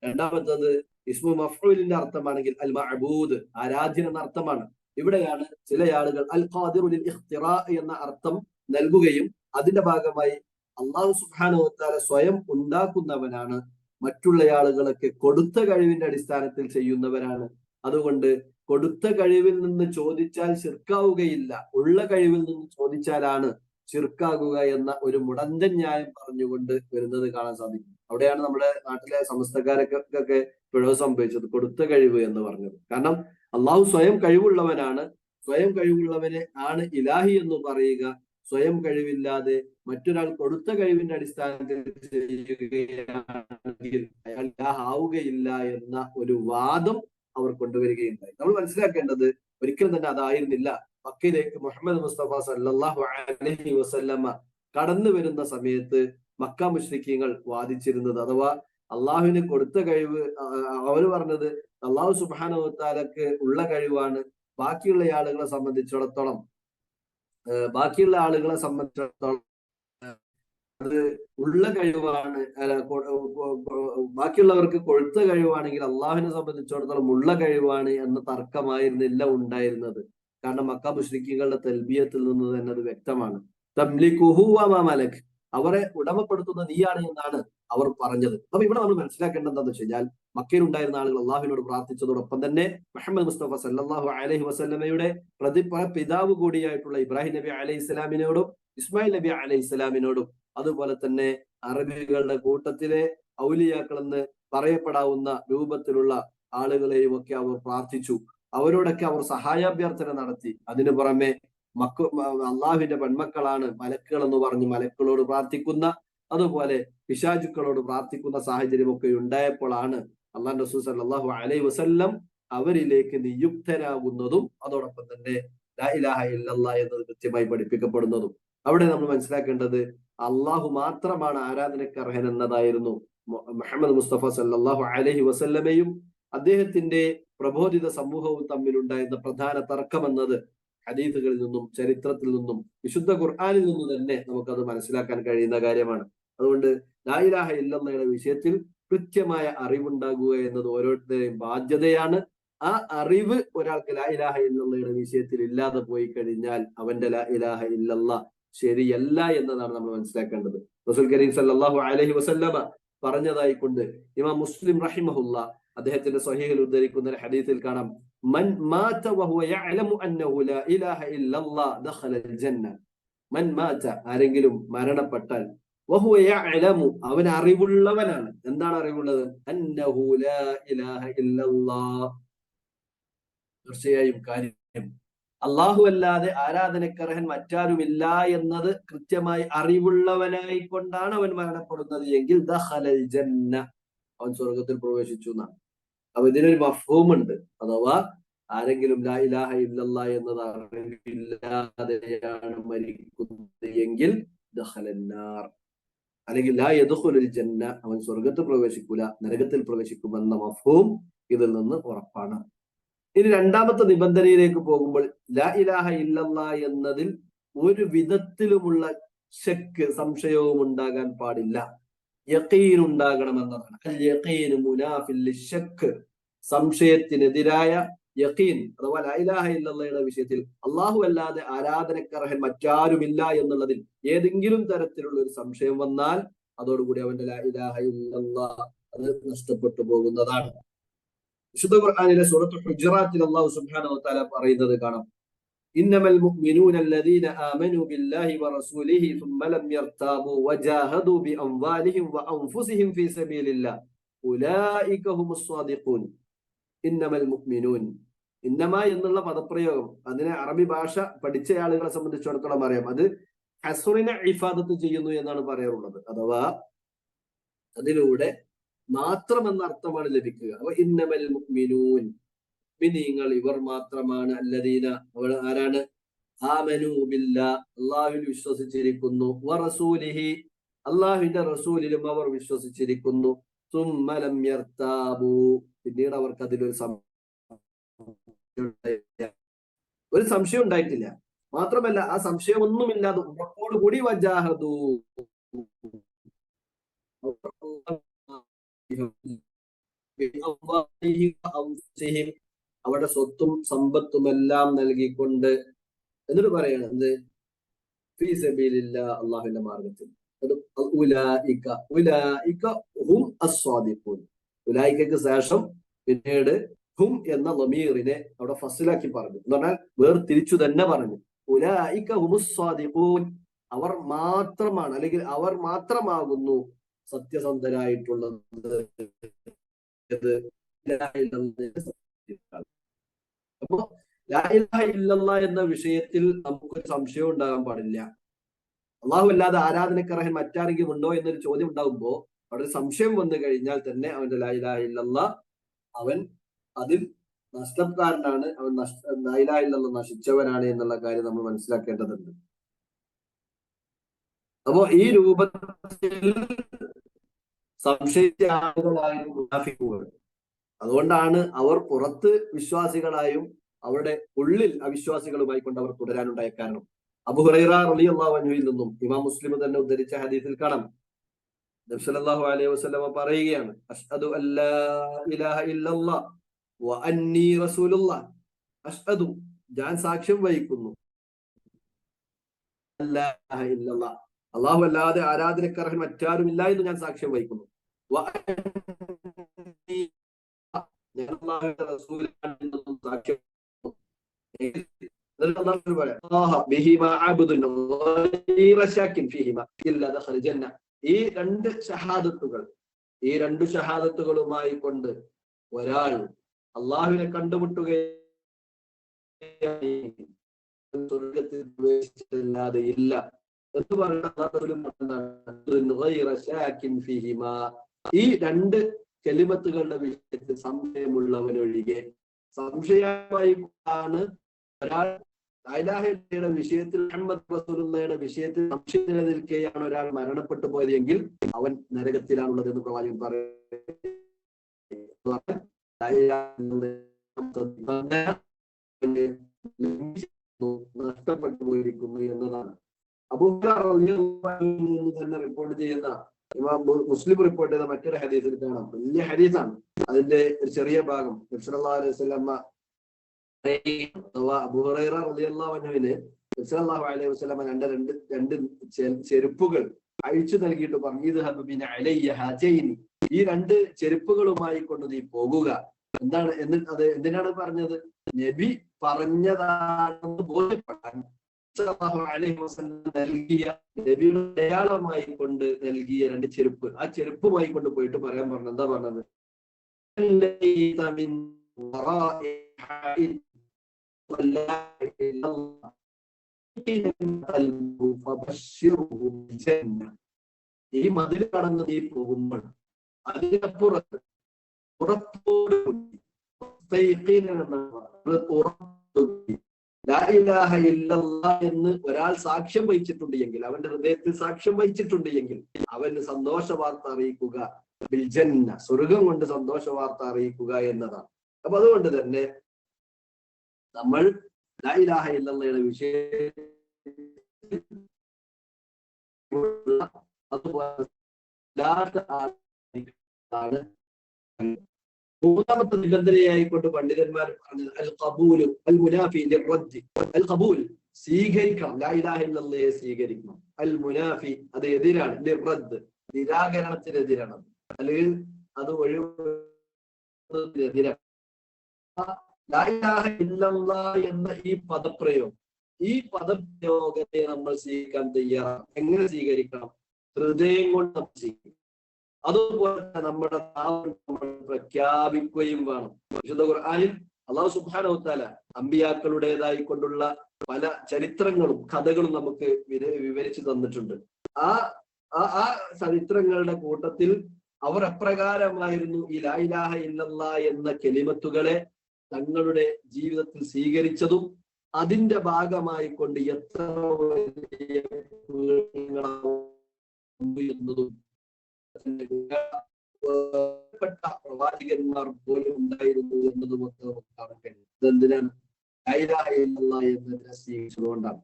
രണ്ടാമത്തത് ഇസ്മു മഫ്ഊലിന്റെ അർത്ഥമാണെങ്കിൽ അൽ മഅബൂദ്, ആരാധ്യൻ എന്ന അർത്ഥമാണ്. ഇവിടെയാണ് ചില ആളുകൾ അൽ ഖാദിറു ലിൽ ഇഖ്തിറാ എന്ന അർത്ഥം നൽകുകയും അതിന്റെ ഭാഗമായി അല്ലാഹു സുബ്ഹാനഹു വ തആല സ്വയം ഉണ്ടാക്കുന്നവനാണ്, മറ്റുള്ള ആളുകളൊക്കെ കൊടുത്ത കഴിവിന്റെ അടിസ്ഥാനത്തിൽ ചെയ്യുന്നവരാണ്, അതുകൊണ്ട് കൊടുത്ത കഴിവിൽ നിന്ന് ചോദിച്ചാൽ ശിർക്കാവുകയില്ല, ഉള്ള കഴിവിൽ നിന്ന് ചോദിച്ചാലാണ് ശിർക്കാകുക എന്ന ഒരു മുടന്തൻ ന്യായം പറഞ്ഞുകൊണ്ട് വരുന്നത് കാണാൻ സാധിക്കും. അവിടെയാണ് നമ്മുടെ നാട്ടിലെ സമസ്തക്കാരൊക്കെ പിഴവ് സംഭവിച്ചത്, കൊടുത്ത കഴിവ് എന്ന് പറഞ്ഞത്. കാരണം അള്ളാഹു സ്വയം കഴിവുള്ളവനാണ്, സ്വയം കഴിവുള്ളവനെ ആണ് ഇലാഹി എന്ന് പറയുക. സ്വയം കഴിവില്ലാതെ മറ്റൊരാൾ കൊടുത്ത കഴിവിന്റെ അടിസ്ഥാനത്തിൽ ചെയ്യുകയാണെങ്കിൽ അയാൾ ഇലാഹ് ആവുകയില്ല എന്ന ഒരു വാദം അവർ കൊണ്ടുവരികയുണ്ടായി. നമ്മൾ മനസ്സിലാക്കേണ്ടത് ഒരിക്കലും തന്നെ അതായിരുന്നില്ല മക്കയിലേക്ക് മുഹമ്മദ് മുസ്തഫ സല്ലല്ലാഹു അലൈഹി വസല്ലമ കടന്നു വരുന്ന സമയത്ത് മക്ക മുശ്രിക്കീങ്ങൾ വാദിച്ചിരുന്നത്. അഥവാ അള്ളാഹുവിന് കൊടുത്ത കഴിവ്, അവർ പറഞ്ഞത് അള്ളാഹു സുബ്ഹാനഹു വ തആലക്ക് ഉള്ള കഴിവാണ്, ബാക്കിയുള്ള ആളുകളെ സംബന്ധിച്ചിടത്തോളം അത് ഉള്ള കഴിവാണ്, ബാക്കിയുള്ളവർക്ക് കൊടുത്ത കഴിവാണെങ്കിൽ അള്ളാഹുവിനെ സംബന്ധിച്ചിടത്തോളം ഉള്ള കഴിവാണ് എന്ന തർക്കമായിരുന്നില്ല ഉണ്ടായിരുന്നത്. കാരണം മക്ക മുശ്രിക്കീങ്ങളുടെ തൽബിയത്തിൽ നിന്ന് തന്നെ അത് വ്യക്തമാണ്. തംലികുഹു വമാ മലക്, അവരെ ഉടമപ്പെടുത്തുന്ന നീയാണ് എന്നാണ് അവർ പറഞ്ഞത്. അപ്പൊ ഇവിടെ നമ്മൾ മനസ്സിലാക്കേണ്ടത് എന്താണെന്ന് വെച്ച് കഴിഞ്ഞാൽ, മക്കയിൽ ഉണ്ടായിരുന്ന ആളുകൾ അള്ളാഹുവിനോട് പ്രാർത്ഥിച്ചതോടൊപ്പം തന്നെ മുഹമ്മദ് മുസ്തഫ സല്ലല്ലാഹു അലൈഹി വസല്ലമയുടെ പിതാവ് കൂടിയായിട്ടുള്ള ഇബ്രാഹിം നബി അലൈഹി ഇസ്ലാമിനോടും ഇസ്മായിൽ നബി അലൈഹി ഇസ്ലാമിനോടും അതുപോലെ തന്നെ അറബികളുടെ കൂട്ടത്തിലെ ഔലിയാക്കൾ എന്ന് പറയപ്പെടാവുന്ന രൂപത്തിലുള്ള ആളുകളെയും ഒക്കെ അവർ പ്രാർത്ഥിച്ചു. അവരോടൊക്കെ അവർ സഹായാഭ്യർത്ഥന നടത്തി. അതിനു പുറമെ അള്ളാഹുവിന്റെ പെൺമക്കളാണ് മലക്കുകൾ എന്ന് പറഞ്ഞ് മലക്കുകളോട് പ്രാർത്ഥിക്കുന്ന, അതുപോലെ പിശാചുക്കളോട് പ്രാർത്ഥിക്കുന്ന സാഹചര്യമൊക്കെ ഉണ്ടായപ്പോഴാണ് അള്ളാഹു റസൂൽ സല്ലല്ലാഹു അലൈഹി വസല്ലം അവരിലേക്ക് നിയുക്തരാകുന്നതും അതോടൊപ്പം തന്നെ ലാ ഇലാഹ ഇല്ലല്ലാഹ് എന്നത് കൃത്യമായി പഠിപ്പിക്കപ്പെടുന്നതും. അവിടെ നമ്മൾ മനസ്സിലാക്കേണ്ടത് അള്ളാഹു മാത്രമാണ് ആരാധനയ്ക്ക് അർഹൻ എന്നതായിരുന്നു. മുഹമ്മദ് മുസ്തഫ സല്ലല്ലാഹു അലൈഹി വസല്ലമയും അദ്ദേഹത്തിന്റെ പ്രബോധിത സമൂഹവും തമ്മിലുണ്ടായിരുന്ന പ്രധാന തർക്കം എന്നത് ഹദീസുകളിൽ നിന്നും ചരിത്രത്തിൽ നിന്നും വിശുദ്ധ ഖുർആനിൽ നിന്നും തന്നെ നമുക്കത് മനസ്സിലാക്കാൻ കഴിയുന്ന കാര്യമാണ്. അതുകൊണ്ട് ലാ ഇലാഹ ഇല്ലല്ലാഹയുടെ വിഷയത്തിൽ കൃത്യമായ അറിവുണ്ടാകുക എന്നത് ഓരോരുത്തരുടെയും ബാധ്യതയാണ്. ആ അറിവ് ഒരാൾക്ക് ലാ ഇലാഹ ഇല്ലല്ലാഹയുടെ വിഷയത്തിൽ ഇല്ലാതെ പോയി കഴിഞ്ഞാൽ അവന്റെ ലാ ഇലാഹ ഇല്ലല്ലാഹ് ശരിയല്ല എന്നതാണ് നമ്മൾ മനസ്സിലാക്കേണ്ടത്. റസൂൽ കരീം സല്ലല്ലാഹു അലൈഹി വസല്ലമ പറഞ്ഞതായിക്കൊണ്ട് ഇമാം മുസ്ലിം റഹിമഹുല്ല അദ്ദേഹത്തിന്റെ സ്വഹീഹിൽ ഉദ്ധരിക്കുന്ന ഒരു ഹദീസിൽ കാണാം, മൻ മാത വഹുവ യഅലമു അന്നഹു ലാ ഇലാഹ ഇല്ലല്ലാഹ് ദഖലൽ ജന്ന. മൻ മാത, ആരെങ്കിലും മരണപ്പെട്ടാൽ, വഹുവ യഅലമു, അവൻ അറിവുള്ളവനാണ്. എന്താണ് അറിവുള്ളത്? അന്നഹു ലാ ഇലാഹ ഇല്ലല്ലാഹ്, തീർച്ചയായും കാര്യം അള്ളാഹു അല്ലാതെ ആരാധനക്കർഹൻ മറ്റാരുമില്ല എന്നത് കൃത്യമായി അറിവുള്ളവനായി കൊണ്ടാണ് അവൻ മരണപ്പെടുന്നത് എങ്കിൽ ദഖലൽ ജന്ന, അവൻ സ്വർഗത്തിൽ പ്രവേശിച്ചു എന്നാണ്. അപ്പൊ ഇതിനൊരു മഫ്ഹൂമുണ്ട്. അഥവാ ആരെങ്കിലും ലാ ഇലാഹ ഇല്ലല്ലാഹ് എന്നത് അറിവില്ലാതെയാണ് മരിക്കുന്നത് എങ്കിൽ ദഖലന്നാർ, അല്ലെങ്കിൽ ലാ യദ്ഖുലുൽ ജന്ന, അവൻ സ്വർഗത്തിൽ പ്രവേശിക്കൂല, നരകത്തിൽ പ്രവേശിക്കുമെന്ന മഫ്ഹൂം ഇതിൽ നിന്ന് ഉറപ്പാണ്. ഇനി രണ്ടാമത്തെ നിബന്ധനയിലേക്ക് പോകുമ്പോൾ, ലാ ഇലാഹ ഇല്ലല്ലാഹ് എന്നതിൽ ഒരു വിധത്തിലുമുള്ള ശക്ക്, സംശയവും ഉണ്ടാകാൻ പാടില്ല. യഖീൻ ഉണ്ടാകണമെന്നതാണ്. അൽ യഖീൻ മുനാഫിൽ ലിശ്ശക്ക്, സംശയത്തിനെതിരായ യഖീൻ. അഥവാ ലാ ഇലാഹ ഇല്ലല്ലാഹയുടെ വിഷയത്തിൽ അള്ളാഹു അല്ലാതെ ആരാധനക്കർഹൻ മറ്റാരുമില്ല എന്നുള്ളതിൽ ഏതെങ്കിലും തരത്തിലുള്ള ഒരു സംശയം വന്നാൽ അതോടുകൂടി അവന്റെ ലാ ഇലാഹ ഇല്ലല്ലാഹ് അത് നഷ്ടപ്പെട്ടു പോകുന്നതാണ്. വിശുദ്ധ ഖുർആനിലെ സൂറത്തുൽ ഹുജറാത്തിൽ അല്ലാഹു സുബ്ഹാനഹു വ തആല പറയുന്നത് കാണാം, ഇന്നമൽ മുഅ്മിനൂന അല്ലദീന ആമനൂ ബില്ലാഹി വറസൂലിഹി സുമ്മ ലം യർതാബു വജാഹദു ബിഅംവാലിഹിം വഅൻഫുസിഹിം ഫീ സബീലില്ലാഹ് ഉലൈക ഹുമുസ് സ്വാദിഖൂൻ. ഇന്നമൽ മുഅ്മിനൂൻ, ഇന്നമ എന്നുള്ള പദപ്രയോഗം അതിനെ അറബി ഭാഷ പഠിച്ച ആളുകളെ സംബന്ധിച്ചിടത്തോളം അറിയാം, അത് ഹസ്റിനെ ഇഫാദത്ത് ചെയ്യുന്നു എന്നാണ് പറയാറുള്ളത്. അഥവാ അതിലൂടെ മാത്രം എന്ന അർത്ഥമാണ് ലഭിക്കുക. അപ്പൊ ഇന്നമൽ മുഅ്മിനൂൻ, മുഅ്മിനീങ്ങൾ ഇവർ മാത്രമാണ്, അല്ലദീന അവർ ആരാണ്, ആമനൂ ബില്ലാഹ് അല്ലാഹുവിൽ വിശ്വസിച്ചിരിക്കുന്നു, വറസൂലിഹി അല്ലാഹുവിന്റെ റസൂലിലും അവർ വിശ്വസിച്ചിരിക്കുന്നു, സുമ്മ ലം യർതാബു പിന്നീട് അവർക്ക് അതിലൊരു സംശയം ഉണ്ടായിട്ടില്ല. മാത്രമല്ല ആ സംശയം ഒന്നുമില്ലാതെ ഉറപ്പോടുകൂടി വജാഹദു അവരുടെ സ്വത്തും സമ്പത്തും എല്ലാം നൽകിക്കൊണ്ട്, എന്നിട്ട് പറയണം എന്ത്, ഫീ സബീലില്ലാഹ് അള്ളാഹുവിന്റെ മാർഗത്തിൽ. ഉലായിക്കയ്ക്ക് ശേഷം പിന്നീട് ഹും എന്ന ലമീറിനെ അവിടെ ഫസിലാക്കി പറഞ്ഞു, എന്ന് പറഞ്ഞാൽ വേർതിരിച്ചു തന്നെ പറഞ്ഞു. ഉലായിക ഹുമുസ് സ്വാദിഖൂൻ, അവർ മാത്രമാണ്, അല്ലെങ്കിൽ അവർ മാത്രമാകുന്നു സത്യസന്ധരായിട്ടുള്ളത്. അപ്പോ ലാ ഇലാഹ ഇല്ലല്ലാഹ് എന്ന വിഷയത്തിൽ നമുക്കൊരു സംശയം ഉണ്ടാകാൻ പാടില്ല. അള്ളാഹു അല്ലാതെ ആരാധനക്കർഹൻ മറ്റാരെങ്കിലും ഉണ്ടോ എന്നൊരു ചോദ്യം ഉണ്ടാകുമ്പോൾ അവിടെ സംശയം വന്നു കഴിഞ്ഞാൽ തന്നെ അവന്റെ ലാ ഇലാഹ ഇല്ലല്ലാഹ് അവൻ അതിൽ നഷ്ടക്കാരനാണ്, അവൻ ലാ ഇലാഹ ഇല്ലല്ലാഹ് നശിച്ചവനാണ് എന്നുള്ള കാര്യം നമ്മൾ മനസ്സിലാക്കേണ്ടതുണ്ട്. അപ്പോ ഈ രൂപത്തിൽ സംശയിച്ച ആളുകളായിരുന്നു മുനാഫിക്കുകൾ. അതുകൊണ്ടാണ് അവർ പുറത്ത് വിശ്വാസികളായും അവരുടെ ഉള്ളിൽ അവിശ്വാസികളുമായി കൊണ്ട് അവർ തുടരാനുണ്ടായ കാരണം. അബൂ ഹുറൈറ റളിയല്ലാഹു അൻഹുവിൽ നിന്നും ഇമാം മുസ്ലിം തന്നെ ഉദ്ധരിച്ച ഹദീസിൽ കാണാം, നബി സല്ലല്ലാഹു അലൈഹി വസല്ലം പറയുകയാണ്, അഷ്ഹദു അല്ലാ ഇലാഹ ഇല്ലല്ലാഹ് വ അന്നി റസൂലുള്ളാഹ്. അഷ്ഹദു, ഞാൻ സാക്ഷ്യം വഹിക്കുന്നു, അല്ലാ ഇലാഹ ഇല്ലല്ലാഹ് അല്ലാഹു അല്ലാതെ ആരാധനക്കർഹൻ മറ്റാരുമില്ല എന്ന് ഞാൻ സാക്ഷ്യം വഹിക്കുന്നു, വ അന്നി, ഞാൻ അല്ലാഹുവിന്റെ റസൂലാണെന്നും സാക്ഷ്യം. ഈ രണ്ട് ഷഹാദത്തുകളുമായി കൊണ്ട് ഒരാൾ അള്ളാഹുവിനെ കണ്ടുമുട്ടുകയും സ്വർഗത്തിൽ പ്രവേശിച്ചില്ലാതെ ഇല്ല എന്ന് പറയുന്ന ഈ രണ്ട് കലിമത്തുകളുടെ വിഷയത്തിൽ സംശയമുള്ളവനൊഴികെ, സംശയമായി ആണ് ഒരാൾ ലാ ഇലാഹ ഇല്ലല്ലാഹയുടെ വിഷയത്തിൽ, മുഹമ്മദ് റസൂലുള്ളാഹിയുടെ വിഷയത്തിൽ സംശയത്തിൽ നിൽക്കുകയാണ് ഒരാൾ മരണപ്പെട്ടു പോയത് എങ്കിൽ അവൻ നരകത്തിലാണുള്ളത് എന്ന് പ്രവാചകൻ നഷ്ടപ്പെട്ടു പോയിരിക്കുന്നു എന്നതാണ്. അബൂ ഹുറൈറ തന്നെ റിപ്പോർട്ട് ചെയ്യുന്ന, മുസ്ലിം റിപ്പോർട്ട് ചെയ്ത മറ്റൊരു ഹദീസിൽ കാണാം, വലിയ ഹദീസാണ്, അതിന്റെ ഒരു ചെറിയ ഭാഗം. നബി സല്ലല്ലാഹു അലൈഹി വസല്ലം അബൂ ഹുറൈറ റളിയല്ലാഹു അൻഹുവിന് സല്ലല്ലാഹു അലൈഹി വസല്ലം രണ്ട് രണ്ട് രണ്ട് ചെരുപ്പുകൾ അഴിച്ചു നൽകിയിട്ട് പറഞ്ഞു, ഇത് ഹബീന അലയ്യ ഹജൈനി, ഈ രണ്ട് ചെരുപ്പുകളുമായി കൊണ്ട് നീ പോകുക. എന്താണ് അത് എന്തിനാണ് പറഞ്ഞത്? നബി പറഞ്ഞതാണെന്ന് ബോധ്യപ്പെടാൻ സല്ലല്ലാഹു അലൈഹി വസല്ലം നൽകിയ, നബിയുടെ അടയാളമായി കൊണ്ട് നൽകിയ രണ്ട് ചെരുപ്പ്, ആ ചെരുപ്പുമായി കൊണ്ട് പോയിട്ട് പറയാൻ പറഞ്ഞു. എന്താ പറഞ്ഞത്? ഈ മതിൽ കടന്ന് നീ പോകുമ്പോൾ അതിനപ്പുറത്ത് ലാ ഇലാഹ ഇല്ലല്ലാഹ് എന്ന് ഒരാൾ സാക്ഷ്യം വഹിച്ചിട്ടുണ്ടെങ്കിൽ, അവന്റെ ഹൃദയത്തിൽ സാക്ഷ്യം വഹിച്ചിട്ടുണ്ടെങ്കിൽ അവന് സന്തോഷ വാർത്ത അറിയിക്കുക, ബിൽ ജന്ന, സ്വർഗം കൊണ്ട് സന്തോഷ വാർത്ത അറിയിക്കുക എന്നതാണ്. അപ്പൊ അതുകൊണ്ട് തന്നെ നമ്മൾ ലാ ഇലാഹ ഇല്ലല്ലാഹയുടെ വിഷയം ആണ്. മൂന്നാമത്തെ നിബന്ധനയായിക്കൊണ്ട് പണ്ഡിതന്മാർ പറഞ്ഞത് അൽ ഖബൂലു അൽ മുനാഫി ലിർറദ്ദ്. അൽ ഖബൂൽ, സ്വീകരിക്കണം, ലാ ഇലാഹ ഇല്ലല്ലാഹയെ സ്വീകരിക്കണം. അൽ മുനാഫി, അത് എതിരാണ്, ലിർറദ്ദ്, നിരാകരണത്തിനെതിരാണ്, അല്ലെങ്കിൽ അത് ഒഴിവാക്കുന്നതിനെതിരാണ്. ലാ ഇലാഹ ഇല്ലല്ലാഹ് എന്ന ഈ പദപ്രയോഗം, ഈ പദപ്രയോഗത്തെ നമ്മൾ സ്വീകരിക്കാൻ തയ്യാറാണ്. എങ്ങനെ സ്വീകരിക്കണം? ഹൃദയം കൊണ്ട് നമ്മൾ സ്വീകരിക്കണം. അതുപോലെ നമ്മുടെ നമ്മൾ പ്രഖ്യാപിക്കുകയും വേണം. വിശുദ്ധ ഖുർആനിൽ അല്ലാഹു സുബ്ഹാനഹു വ തആല അമ്പിയാക്കളുടേതായി കൊണ്ടുള്ള പല ചരിത്രങ്ങളും കഥകളും നമുക്ക് വിവരിച്ചു തന്നിട്ടുണ്ട്. ആ ചരിത്രങ്ങളുടെ കൂട്ടത്തിൽ അവർ എപ്രകാരമായിരുന്നു ഈ ലാ ഇലാഹ ഇല്ലല്ലാഹ് എന്ന കലിമത്തുകളെ തങ്ങളുടെ ജീവിതത്തിൽ സ്വീകരിച്ചതും അതിന്റെ ഭാഗമായി കൊണ്ട് എത്ര എന്നതും പ്രവാചകന്മാർ പോലും ഉണ്ടായിരുന്നു എന്നതുമൊക്കെ നമുക്ക് കാണാൻ കഴിയും. ഇതെന്തിനാണ്? ലാ ഇലാഹ ഇല്ലല്ലാഹ് എന്നതിനെ സ്വീകരിച്ചതുകൊണ്ടാണ്.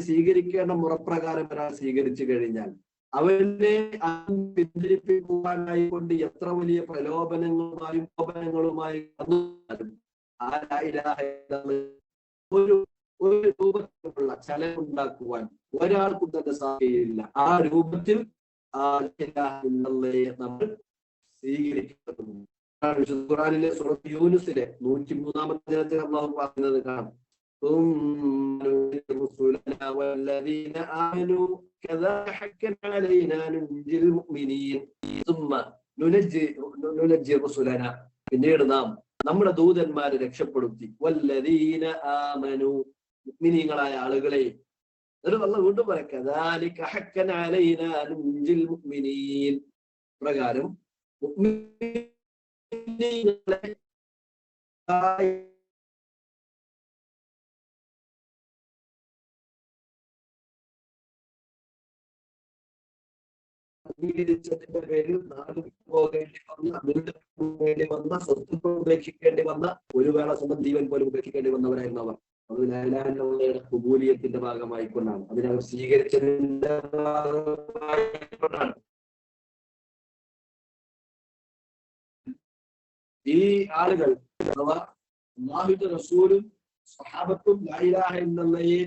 സ്വീകരിക്കേണ്ട മുറപ്രകാരം ഒരാൾ സ്വീകരിച്ചു കഴിഞ്ഞാൽ അവനെ പിന്തിരിപ്പിക്കുവാനായി കൊണ്ട് എത്ര വലിയ പ്രലോഭനങ്ങളുമായും കോപനങ്ങളുമായും ആ ലാ ഇലാഹ ഇല്ലല്ലാഹ് ഒരു രൂപത്തിലുള്ള ചലനുണ്ടാക്കുവാൻ ഒരാൾക്കും തന്നെ സാധ്യതയില്ല. ആ രൂപത്തിൽ നമ്മൾ സ്വീകരിക്കുന്നു. ഖുർആനിലെ സൂറത്ത് യൂനുസിലെ 103-ാമത്തെ ദിനത്തിൽ അല്ലാഹു പറയുന്നത് കാണാം. പിന്നീട് നാം നമ്മുടെ ദൂതന്മാരെ രക്ഷപ്പെടുത്തി, വല്ലദീന ആമനു, മുഅ്മിനീങ്ങളായ ആളുകളെ. എന്നിട്ട് അല്ലാഹു വീണ്ടും പറയാം, കദാലിക ഹഖ്ഖൻ അലൈനാ നുൻജിൽ മുഅ്മിനീൻ, പ്രകാരം മുഅ്മിനീങ്ങളെ അംഗീകരിച്ചതിന്റെ പേരിൽ നാട് പോകേണ്ടി വന്ന സ്വത്തുക്കൾ ഉപേക്ഷിക്കേണ്ടി വന്ന, ഒരു വേള സ്വന്തം ജീവൻ പോലും ഉപേക്ഷിക്കേണ്ടി വന്നവരായിരുന്നു അവർ. അത് ലാ ഇലാഹ ഇല്ലല്ലാഹയുടെ ഖുബൂലിയത്തിന്റെ ഭാഗമായിക്കൊണ്ടാണ്, അതിനവർ സ്വീകരിച്ചതിന്റെ ഭാഗമായിക്കൊണ്ടാണ്. ഈ ആളുകൾ അഥവാ അല്ലാഹുവിന്റെ റസൂലും സ്വഹാബത്തും ലാ ഇലാഹ ഇല്ലല്ലാഹയെ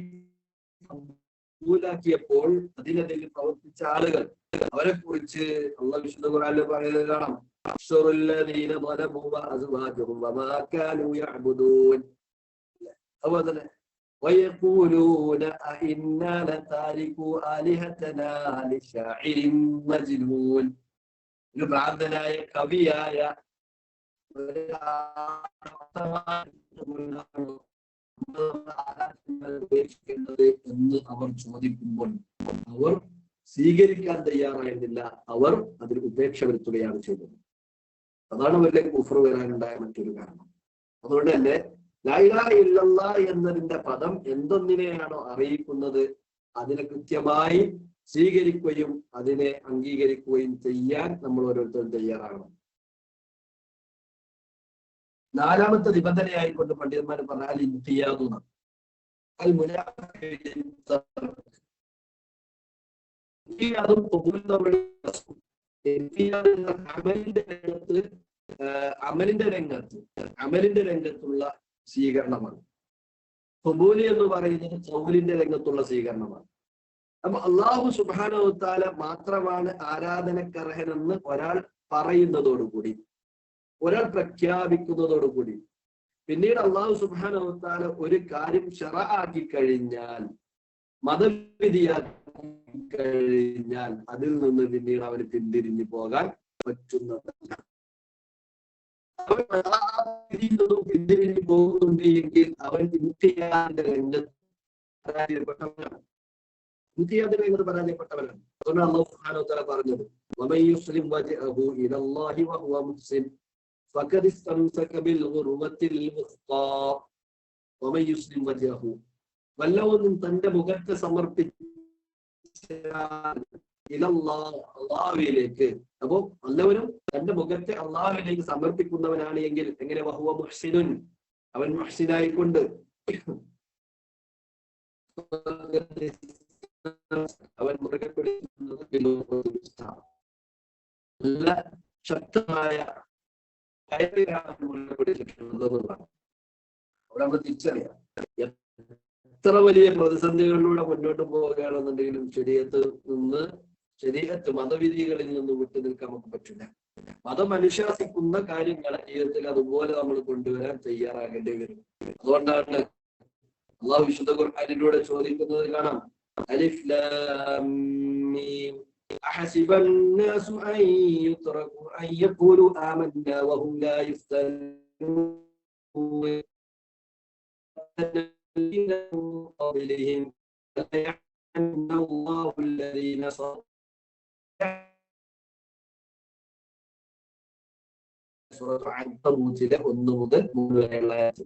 ഖബൂലാക്കിയപ്പോൾ അതിനെതിരെ പ്രവർത്തിച്ച ആളുകൾ, അവരെ കുറിച്ച് അല്ലാഹു വിശുദ്ധ ഖുർആനിൽ പറയുന്നത് കാണാം. അശ്റുല്ലദീന ളലബു വഅസ്വാജുഹും വമാ കാനൂ യഅബുദൂൻ. അതുപോലെ തന്നെ വയഖൂലൂന അഇന്നാ ലതാരികു ആലിഹതനാ ലിശാഇരിൻ മജ്നൂൻ. ഒരു ഭ്രാന്തനായ കവിയായ ഉപേക്ഷിക്കേണ്ടത് എന്ന് അവർ ചോദിക്കുമ്പോൾ അവർ സ്വീകരിക്കാൻ തയ്യാറായിരുന്നില്ല, അവർ അതിൽ ഉപേക്ഷ വരുത്തുകയാണ് ചെയ്തത്. അതാണ് വലിയ കുഫർ വരാനുണ്ടായ മറ്റൊരു കാരണം. അതുകൊണ്ട് തന്നെ ലാ ഇലാഹ ഇല്ലല്ലാഹ് എന്നതിന്റെ പദം എന്തൊന്നിനെയാണോ അറിയിക്കുന്നത് അതിനെ കൃത്യമായി സ്വീകരിക്കുകയും അതിനെ അംഗീകരിക്കുകയും ചെയ്യാൻ നമ്മൾ ഓരോരുത്തരും തയ്യാറാകണം. നാലാമത്തെ നിബന്ധനയായിക്കൊണ്ട് പണ്ഡിതന്മാർ പറഞ്ഞാൽ ഇൻഖിയാദുന അൽ അമലിന്റെ രംഗത്തുള്ള സ്വീകരണമാണ്. ഖബൂല് എന്ന് പറയുന്നത് ഖൗലിന്റെ രംഗത്തുള്ള സ്വീകരണമാണ്. അപ്പൊ അല്ലാഹു സുബ്ഹാനഹു വ തആല മാത്രമാണ് ആരാധനക്കർഹനെന്ന് ഒരാൾ പറയുന്നതോടുകൂടി, ഒരാൾ പ്രഖ്യാപിക്കുന്നതോടുകൂടി, പിന്നീട് അല്ലാഹു സുബ്ഹാനഹു വ തആല ഒരു കാര്യം ശറഅാക്കി കഴിഞ്ഞാൽ, മതവിധിയാക്കി കഴിഞ്ഞാൽ, അതിൽ നിന്ന് പിന്നീട് അവന് പിന്തിരിഞ്ഞു പോകാൻ പറ്റുന്നതല്ല. പിന്തിരിഞ്ഞു പോകുന്നുണ്ട് എങ്കിൽ അവൻ ഇംതിഹാന്റെ രംഗത്ത് പരാജയപ്പെട്ടവനാണ്. ഇംതിഹാന്റെ രംഗത്ത് പരാജയപ്പെട്ടവനാണ്. അതുകൊണ്ടാണ് അല്ലാഹു സുബ്ഹാനഹു വ തആല പറഞ്ഞത്, വമൻ യുസ്ലിം വജ്ഹഹു ഇലല്ലാഹി വഹുവ മുഹ്സിൻ ഫഖദ് ഇസ്തംസക ബിൽ ഉർവത്തിൽ വുസ്ഖാ. വമൻ യുസ്ലിം വജ്ഹഹു, വല്ലവനും തന്റെ മുഖത്തെ സമർപ്പിച്ചാൽ അള്ളാഹുവിലേക്ക്, അപ്പോ വല്ലവനും തന്റെ മുഖത്തെ അള്ളാഹുവിലേക്ക് സമർപ്പിക്കുന്നവനാണ് എങ്കിൽ എങ്ങനെ? വഹുവ മുഹ്സിനുൻ, അവൻ മുഹ്സിനായിക്കൊണ്ട് അവൻ മുറുകെ പിടിക്കുന്നത് നല്ല ശക്തമായ കയറിലാണ് മുറുകെ പിടിച്ചിട്ടുള്ളത് എന്നുള്ളതാണ്. അവിടെ നമ്മൾ തിരിച്ചറിയാം, എത്ര വലിയ പ്രതിസന്ധികളിലൂടെ മുന്നോട്ട് പോവുകയാണെന്നുണ്ടെങ്കിലും ശരീഅത്ത് മതവിധികളിൽ നിന്ന് വിട്ടു നിൽക്കാൻ നമുക്ക് പറ്റില്ല. മതം അനുശാസിക്കുന്ന കാര്യങ്ങൾ ജീവിതത്തിൽ അതുപോലെ നമ്മൾ കൊണ്ടുവരാൻ തയ്യാറാകേണ്ടി വരും. അതുകൊണ്ടാണ് അള്ളാഹു വിശുദ്ധ ഖുർആനിലൂടെ ചോദിക്കുന്നത് കാണാം, അലിഫ് ലാം മീം അഹസിബൻ നാസു അൻ യുത്റകു അൻ യഖൂലു ആമന്നാ വഹും ലാ യുഫ്തനൂൻ قبلهم ليعلمن الله الذين صدقوا. സൂറത്ത് അൻകബൂത്തിലെ 1 മുതൽ 3 വരെയുള്ള ആയത്ത്.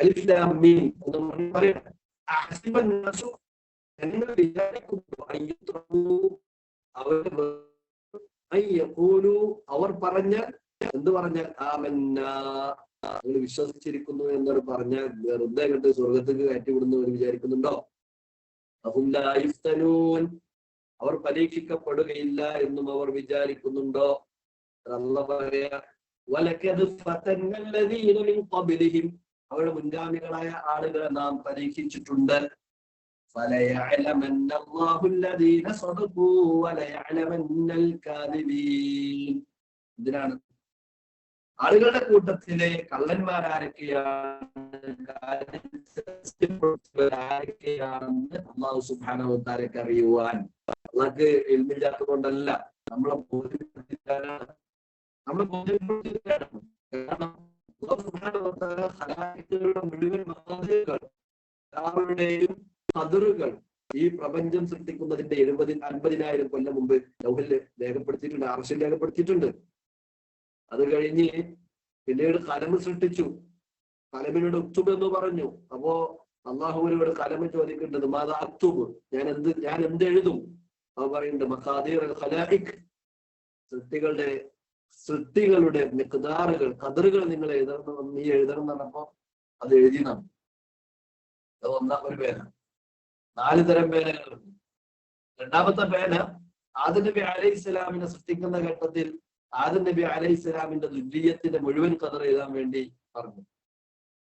അലിഫ് ലാം മീം എന്ന് പറയണം. അഹസിബൻ നാസു, നിങ്ങൾ വിചാരിക്കുന്നു, അവർ പറഞ്ഞാൽ, എന്ത് പറഞ്ഞാൽ? ആമന്നാ, നിങ്ങൾ വിശ്വസിച്ചിരിക്കുന്നു എന്നൊരു പറഞ്ഞാൽ വെറുതെ കണ്ട് സ്വർഗത്തേക്ക് കയറ്റിവിടുന്നവർ വിചാരിക്കുന്നുണ്ടോ? അഹും ലാ യുഫ്തനൂൻ, അവർ പരീക്ഷിക്കപ്പെടുകയില്ല എന്നും അവർ വിചാരിക്കുന്നുണ്ടോ? അല്ലാഹു പറയാ, വലഖദ് ഫതന്നല്ലദീന മിൻ ഖബ്ലിഹിം, അവരുടെ മുൻഗാമികളായ ആളുകളെ നാം പരീക്ഷിച്ചിട്ടുണ്ട്. ഫലയഅലമന്നല്ലാഹു അല്ലദീന സദഖൂ വലയഅലമന്നൽ കാദിബീൻ. ഇതിനാണ് ആളുകളുടെ കൂട്ടത്തിലെ കള്ളന്മാരാരൊക്കെയാണെന്ന് അല്ലാഹു സുബ്ഹാനഹു വ തആലക്ക് അറിയുവാൻ. അല്ലാഹുക്ക് ഇൽമില്ലാത്തത് കൊണ്ടല്ല, നമ്മളെ ബോധ്യപ്പെടുത്തിയിട്ടാണ്. കാരണം അല്ലാഹു സുബ്ഹാനഹു വ തആല ഖലായിഖുകളുടെ മുഴുവൻ മഖാദിറുകൾ, എല്ലാവരുടെയും ഖദറുകൾ ഈ പ്രപഞ്ചം സൃഷ്ടിക്കുന്നതിന്റെ 50,000 കൊല്ലം മുമ്പ് ലൗഹിൽ രേഖപ്പെടുത്തിയിട്ടുണ്ട്, അർശിൽ രേഖപ്പെടുത്തിയിട്ടുണ്ട്. അത് കഴിഞ്ഞ് പിന്നീട് കലം സൃഷ്ടിച്ചു. കലമിനോട് ഉക്തുബ് എന്ന് പറഞ്ഞു. അപ്പോ അള്ളാഹുവിനോട് കലം ചോദിക്കേണ്ടത് മാതാ അക്തുബ്, ഞാൻ എന്ത് എഴുതും? അവ പറയുന്നുണ്ട് മഖാദീർ അൽ ഖലായിഖ്, സൃഷ്ടികളുടെ മിഖ്ദാറുകൾ, ഖദറുകൾ നീ എഴുതണം എന്ന് പറഞ്ഞപ്പോ അത് എഴുതിനാം. അത് ഒരു പേന. 4 തരം പേനകളുണ്ട്. രണ്ടാമത്തെ പേന ആദം നബി അലൈഹിസ്സലാമിനെ സൃഷ്ടിക്കുന്ന ഘട്ടത്തിൽ ആദം നബി അലൈഹിസ്സലാമിന്റെ ദുര്രിയത്തിന്റെ മുഴുവൻ ഖദർ എഴുതാൻ വേണ്ടി പറഞ്ഞു.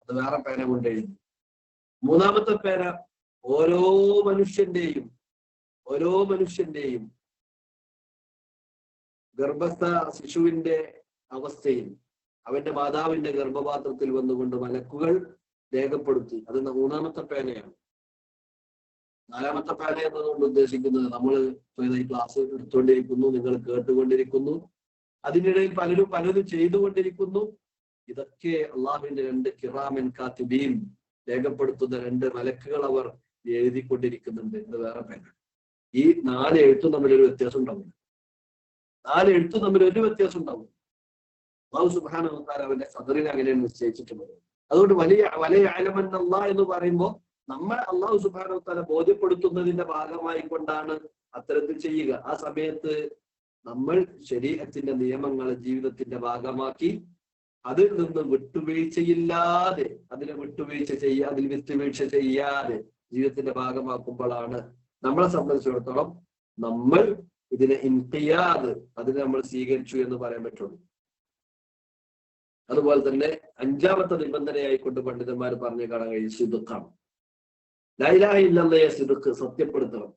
അത് വേറെ പേന കൊണ്ട് എഴുതി. മൂന്നാമത്തെ പേന ഓരോ മനുഷ്യന്റെയും ഗർഭസ്ഥ ശിശുവിന്റെ അവസ്ഥയിൽ അവന്റെ മാതാവിന്റെ ഗർഭപാത്രത്തിൽ വന്നുകൊണ്ട് മലക്കുകൾ രേഖപ്പെടുത്തി. അത് മൂന്നാമത്തെ പേനയാണ്. നാലാമത്തെ പേന എന്നതുകൊണ്ട് ഉദ്ദേശിക്കുന്നത് നമ്മൾ ഈ ക്ലാസ് എടുത്തുകൊണ്ടിരിക്കുന്നു, നിങ്ങൾ കേട്ടുകൊണ്ടിരിക്കുന്നു, അതിനിടയിൽ പലരും ചെയ്തുകൊണ്ടിരിക്കുന്നു. ഇതൊക്കെ അള്ളാഹുവിന്റെ 2 കിറാമൻ കാത്തിബീൻ രേഖപ്പെടുത്തുന്ന 2 മലക്കുകൾ അവർ എഴുതിക്കൊണ്ടിരിക്കുന്നുണ്ട്. ഇത് വേറെ പേന. ഈ 4 എഴുത്തും തമ്മിലൊരു വ്യത്യാസം ഉണ്ടാവും. 4 എഴുത്തും തമ്മിൽ ഒരു വ്യത്യാസം ഉണ്ടാവും. അല്ലാഹു സുബ്ഹാനഹു വ തആല അവന്റെ ഖദറിനെ അങ്ങനെയാണ് നിശ്ചയിച്ചിട്ടുള്ളത്. അതുകൊണ്ട് വലിയ അലമന്നല്ലാഹ് എന്ന് പറയുമ്പോൾ നമ്മൾ അല്ലാഹു സുബ്ഹാനഹു വ തആല ബോധ്യപ്പെടുത്തുന്നതിന്റെ ഭാഗമായി കൊണ്ടാണ് അത്തരത്തിൽ ചെയ്യുക. ആ സമയത്ത് നമ്മൾ ശരീഅത്തിന്റെ നിയമങ്ങളെ ജീവിതത്തിന്റെ ഭാഗമാക്കി അതിൽ നിന്ന് വിട്ടുവീഴ്ചയില്ലാതെ, അതിൽ വിട്ടുവീഴ്ച ചെയ്യാതെ ജീവിതത്തിന്റെ ഭാഗമാക്കുമ്പോഴാണ് നമ്മളെ സംബന്ധിച്ചിടത്തോളം നമ്മൾ ഇതിനെ ഇൻഖിയാദ്, അതിനെ നമ്മൾ സ്വീകരിച്ചു എന്ന് പറയാൻ പറ്റുള്ളൂ. അതുപോലെ തന്നെ അഞ്ചാമത്തെ നിബന്ധനയായിക്കൊണ്ട് പണ്ഡിതന്മാർ പറഞ്ഞു കാണാൻ കഴിയും സിദ്ഖാണ്. ലാ ഇലാഹ ഇല്ലല്ലാഹയെ സിദ്ഖ്, സത്യപ്പെടുത്തണം.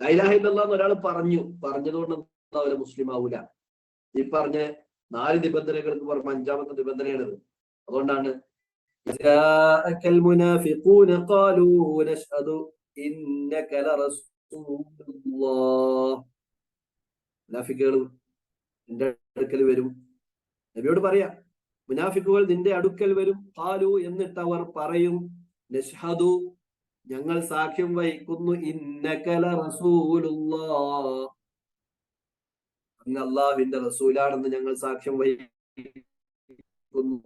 ലാ ഇലാഹ ഇല്ലല്ലാഹ് എന്ന് ഒരാൾ പറഞ്ഞതുകൊണ്ട് അവര് മുസ്ലിം ആവൂല. ഈ പറഞ്ഞ 4 നിബന്ധനകൾക്ക് പുറമെ 5ാമത്തെ നിബന്ധനയാണിത്. അതുകൊണ്ടാണ് മുനാഫിക്കുകൾ നിന്റെ അടുക്കൽ വരും, നബിയോട് പറയാ, മുനാഫിക്കുകൾ നിന്റെ അടുക്കൽ വരും. ഖാലു, എന്നിട്ട് അവർ പറയും, നശ്ഹദു, ഞങ്ങൾ സാക്ഷ്യം വഹിക്കുന്നു, ഇന്നക ലറസൂലുള്ളാഹ്, അങ്ങ് അല്ലാഹുവിന്റെ റസൂലാണെന്ന് ഞങ്ങൾ സാക്ഷ്യം വഹിക്കുന്നു.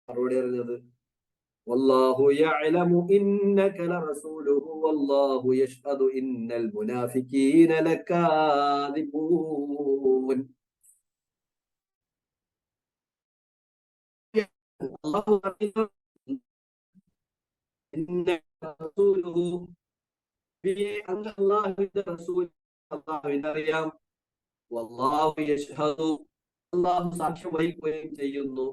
മറുപടി അറിഞ്ഞത്, വല്ലാഹു യഅലമു ഇന്നക ലറസൂലുഹു വല്ലാഹു യശ്ഹദു ഇന്നൽ മുനാഫിഖീന ലകാദിബൂൻ. അല്ലാഹു അറിയാം, വല്ലാഹു യശ്ഹദു, അല്ലാഹു സാക്ഷ്യം വഹിക്കുകയും ചെയ്യുന്നു,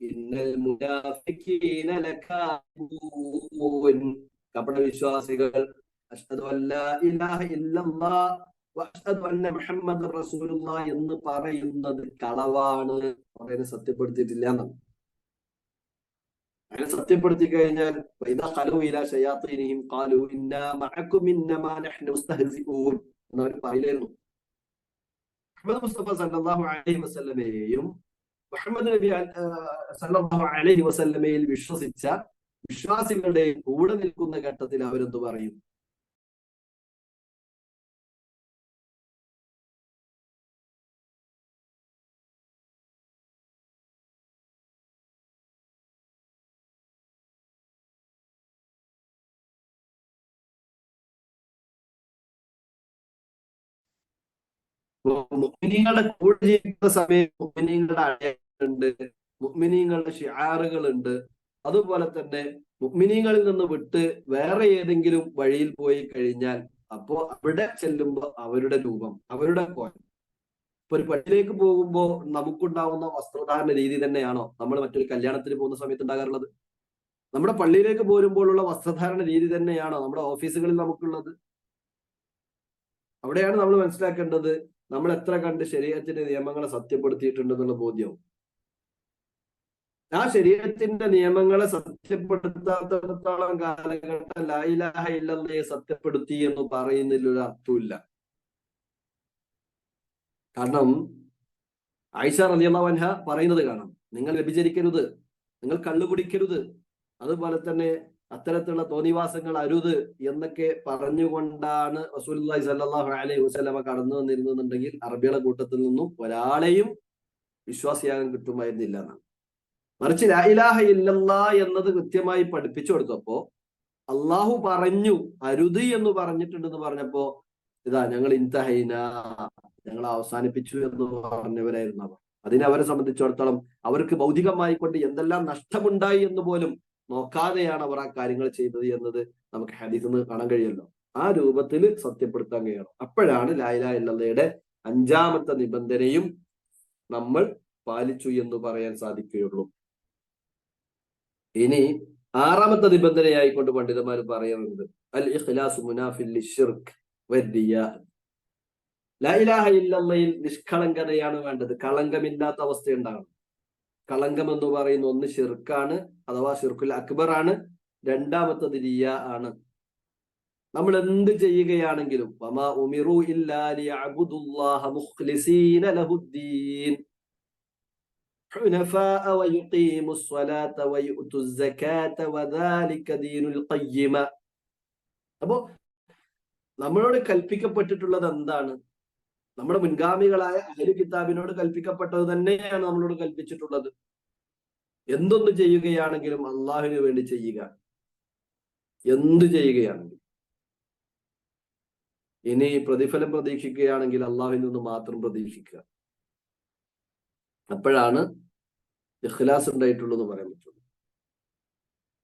ഇന്നൽ മുനാഫിഖീന ലകാദിബൂൻ, കപട വിശ്വാസികൾ അശ്ഹദു അല്ലാ ഇലാഹ ഇല്ലല്ലാഹ് വഅശ്ഹദു അന്ന മുഹമ്മദർ റസൂലുള്ളാഹ് എന്ന് പറയുന്നത് കളവാണ്, അവരെ സത്യപ്പെടുത്തിയിട്ടില്ല എന്നാണ്. അങ്ങനെ സത്യപ്പെടുത്തി കഴിഞ്ഞാൽ എന്നവർ പറയില്ലായിരുന്നു. മുഹമ്മദ് മുസ്തഫ സല്ലല്ലാഹു അലൈഹി വസല്ലമയെയും മുഹമ്മദ് നബി സല്ലല്ലാഹു അലൈഹി വസല്ലമയിൽ വിശ്വസിച്ച വിശ്വാസികളുടെ കൂടെ നിൽക്കുന്ന ഘട്ടത്തിൽ അവരെന്ത് പറയും? മുഅ്മിനീങ്ങളുടെ കൂടെ ജീവിക്കുന്ന സമയത്ത് മുഅ്മിനീങ്ങളുടെ അടയാളങ്ങളുണ്ട്, മുഅ്മിനീങ്ങളുടെ ഷിആറുകളുണ്ട്. അതുപോലെ തന്നെ മുഅ്മിനീങ്ങളിൽ നിന്ന് വിട്ട് വേറെ ഏതെങ്കിലും വഴിയിൽ പോയി കഴിഞ്ഞാൽ അപ്പോ അവിടെ ചെല്ലുമ്പോൾ അവരുടെ രൂപം, അവരുടെ കോലം. ഇപ്പൊ ഒരു പള്ളിയിലേക്ക് പോകുമ്പോൾ നമുക്കുണ്ടാവുന്ന വസ്ത്രധാരണ രീതി തന്നെയാണോ നമ്മൾ മറ്റൊരു കല്യാണത്തിന് പോകുന്ന സമയത്ത് ഉണ്ടാകാറുള്ളത്? നമ്മുടെ പള്ളിയിലേക്ക് പോരുമ്പോഴുള്ള വസ്ത്രധാരണ രീതി തന്നെയാണോ നമ്മുടെ ഓഫീസുകളിൽ നമുക്കുള്ളത്? അവിടെയാണ് നമ്മൾ മനസ്സിലാക്കേണ്ടത് നമ്മൾ എത്ര കണ്ട് ശരീഅത്തിന്റെ നിയമങ്ങളെ സത്യപ്പെടുത്തിയിട്ടുണ്ടെന്നുള്ള ബോധ്യവും. ആ ശരീഅത്തിന്റെ നിയമങ്ങളെ സത്യപ്പെടുത്താത്തിടത്തോളം കാലഘട്ടം ലാ ഇലാഹ ഇല്ലല്ലാഹയെ സത്യപ്പെടുത്തി എന്ന് പറയുന്നതിൽ ഒരു അർത്ഥമില്ല. കാരണം ആയിഷ റളിയല്ലാഹു അൻഹ പറയുന്നത് കാണാം, നിങ്ങൾ വ്യഭിചരിക്കരുത്, നിങ്ങൾ കള്ളു കുടിക്കരുത്, അതുപോലെ തന്നെ അത്തരത്തിലുള്ള തോന്നിവാസങ്ങൾ അരുത് എന്നൊക്കെ പറഞ്ഞുകൊണ്ടാണ് റസൂലുള്ളാഹി സ്വല്ലല്ലാഹു അലൈഹി വസല്ലമ കടന്നു വന്നിരുന്നുണ്ടെങ്കിൽ അറബികളുടെ കൂട്ടത്തിൽ നിന്നും ഒരാളെയും വിശ്വാസിയാകാൻ കിട്ടുമായിരുന്നില്ല എന്നാണ്. മറിച്ച് ലാ ഇലാഹ ഇല്ലല്ലാഹ് എന്നത് കൃത്യമായി പഠിപ്പിച്ചു കൊടുത്തപ്പോ അള്ളാഹു പറഞ്ഞു അരുത് എന്ന് പറഞ്ഞിട്ടുണ്ടെന്ന് പറഞ്ഞപ്പോ ഇതാ ഞങ്ങൾ ഇൻതഹൈന, ഞങ്ങൾ അവസാനിപ്പിച്ചു എന്ന് പറഞ്ഞവരായിരുന്നു അവർ. അതിനെ അവരെ സംബന്ധിച്ചിടത്തോളം അവർക്ക് ഭൗതികമായി കൊണ്ട് എന്തെല്ലാം നഷ്ടമുണ്ടായി എന്ന് പോലും നോക്കാതെയാണ് അവർ ആ കാര്യങ്ങൾ ചെയ്തത് എന്നത് നമുക്ക് ഹദീസിൽ നിന്ന് കാണാൻ കഴിയുമല്ലോ. ആ രൂപത്തിൽ സത്യപ്പെടുത്താൻ കഴിയണം. അപ്പോഴാണ് ലാ ഇലാഹ ഇല്ലല്ലാഹയുടെ 5ാമത്തെ നിബന്ധനയും നമ്മൾ പാലിച്ചു എന്ന് പറയാൻ സാധിക്കുകയുള്ളൂ. ഇനി 6ാമത്തെ നിബന്ധനയായിക്കൊണ്ട് പണ്ഡിതന്മാർ പറയുന്നത് അൽ ഇഖ്ലാസു മുനാഫിൽ ലിശ്ശിർക്ക് വദ്ദിയാ. ലാ ഇലാഹ ഇല്ലല്ലാഹയിൽ നിഷ്കളങ്കതയാണ് വേണ്ടത്, കളങ്കമില്ലാത്ത അവസ്ഥ ഉണ്ടാകണം. കളങ്കം എന്ന് പറയുന്ന ഒന്ന് ഷിർക്കാണ്, അഥവാ ഷിർക്കുൽ അക്ബർ ആണ്. 2ാമത്തത് റിയാ ആണ്. നമ്മൾ എന്ത് ചെയ്യുകയാണെങ്കിലും വമാ ഉമിറു ഇല്ലാ ലിയഅബ്ദുല്ലാഹ മുഖ്ലിസീന ലഹുദ്ദീൻ ഹുനഫാഅ വയുഖീമുസ് സ്വലാത്ത വയുഅ്തുസ് സകാത്ത വദാലിക ദീനുൽ ഖയ്യിമ. അപ്പോ നമ്മളോട് കൽപ്പിക്കപ്പെട്ടിട്ടുള്ളത് എന്താണ്? നമ്മുടെ മുൻഗാമികളായ അഹ്ലു കിതാബിനോട് കൽപ്പിക്കപ്പെട്ടത് തന്നെയാണ് നമ്മളോട് കൽപ്പിച്ചിട്ടുള്ളത്. എന്തൊന്ന് ചെയ്യുകയാണെങ്കിലും അള്ളാഹുവിന് വേണ്ടി ചെയ്യുക, എന്ത് ചെയ്യുകയാണെങ്കിലും. ഇനി പ്രതിഫലം പ്രതീക്ഷിക്കുകയാണെങ്കിൽ അള്ളാഹുവിൽ നിന്ന് മാത്രം പ്രതീക്ഷിക്കുക. അപ്പോഴാണ് ഇഖ്ലാസ് ഉണ്ടായിട്ടുള്ളൂ പറയാൻ പറ്റുള്ളൂ.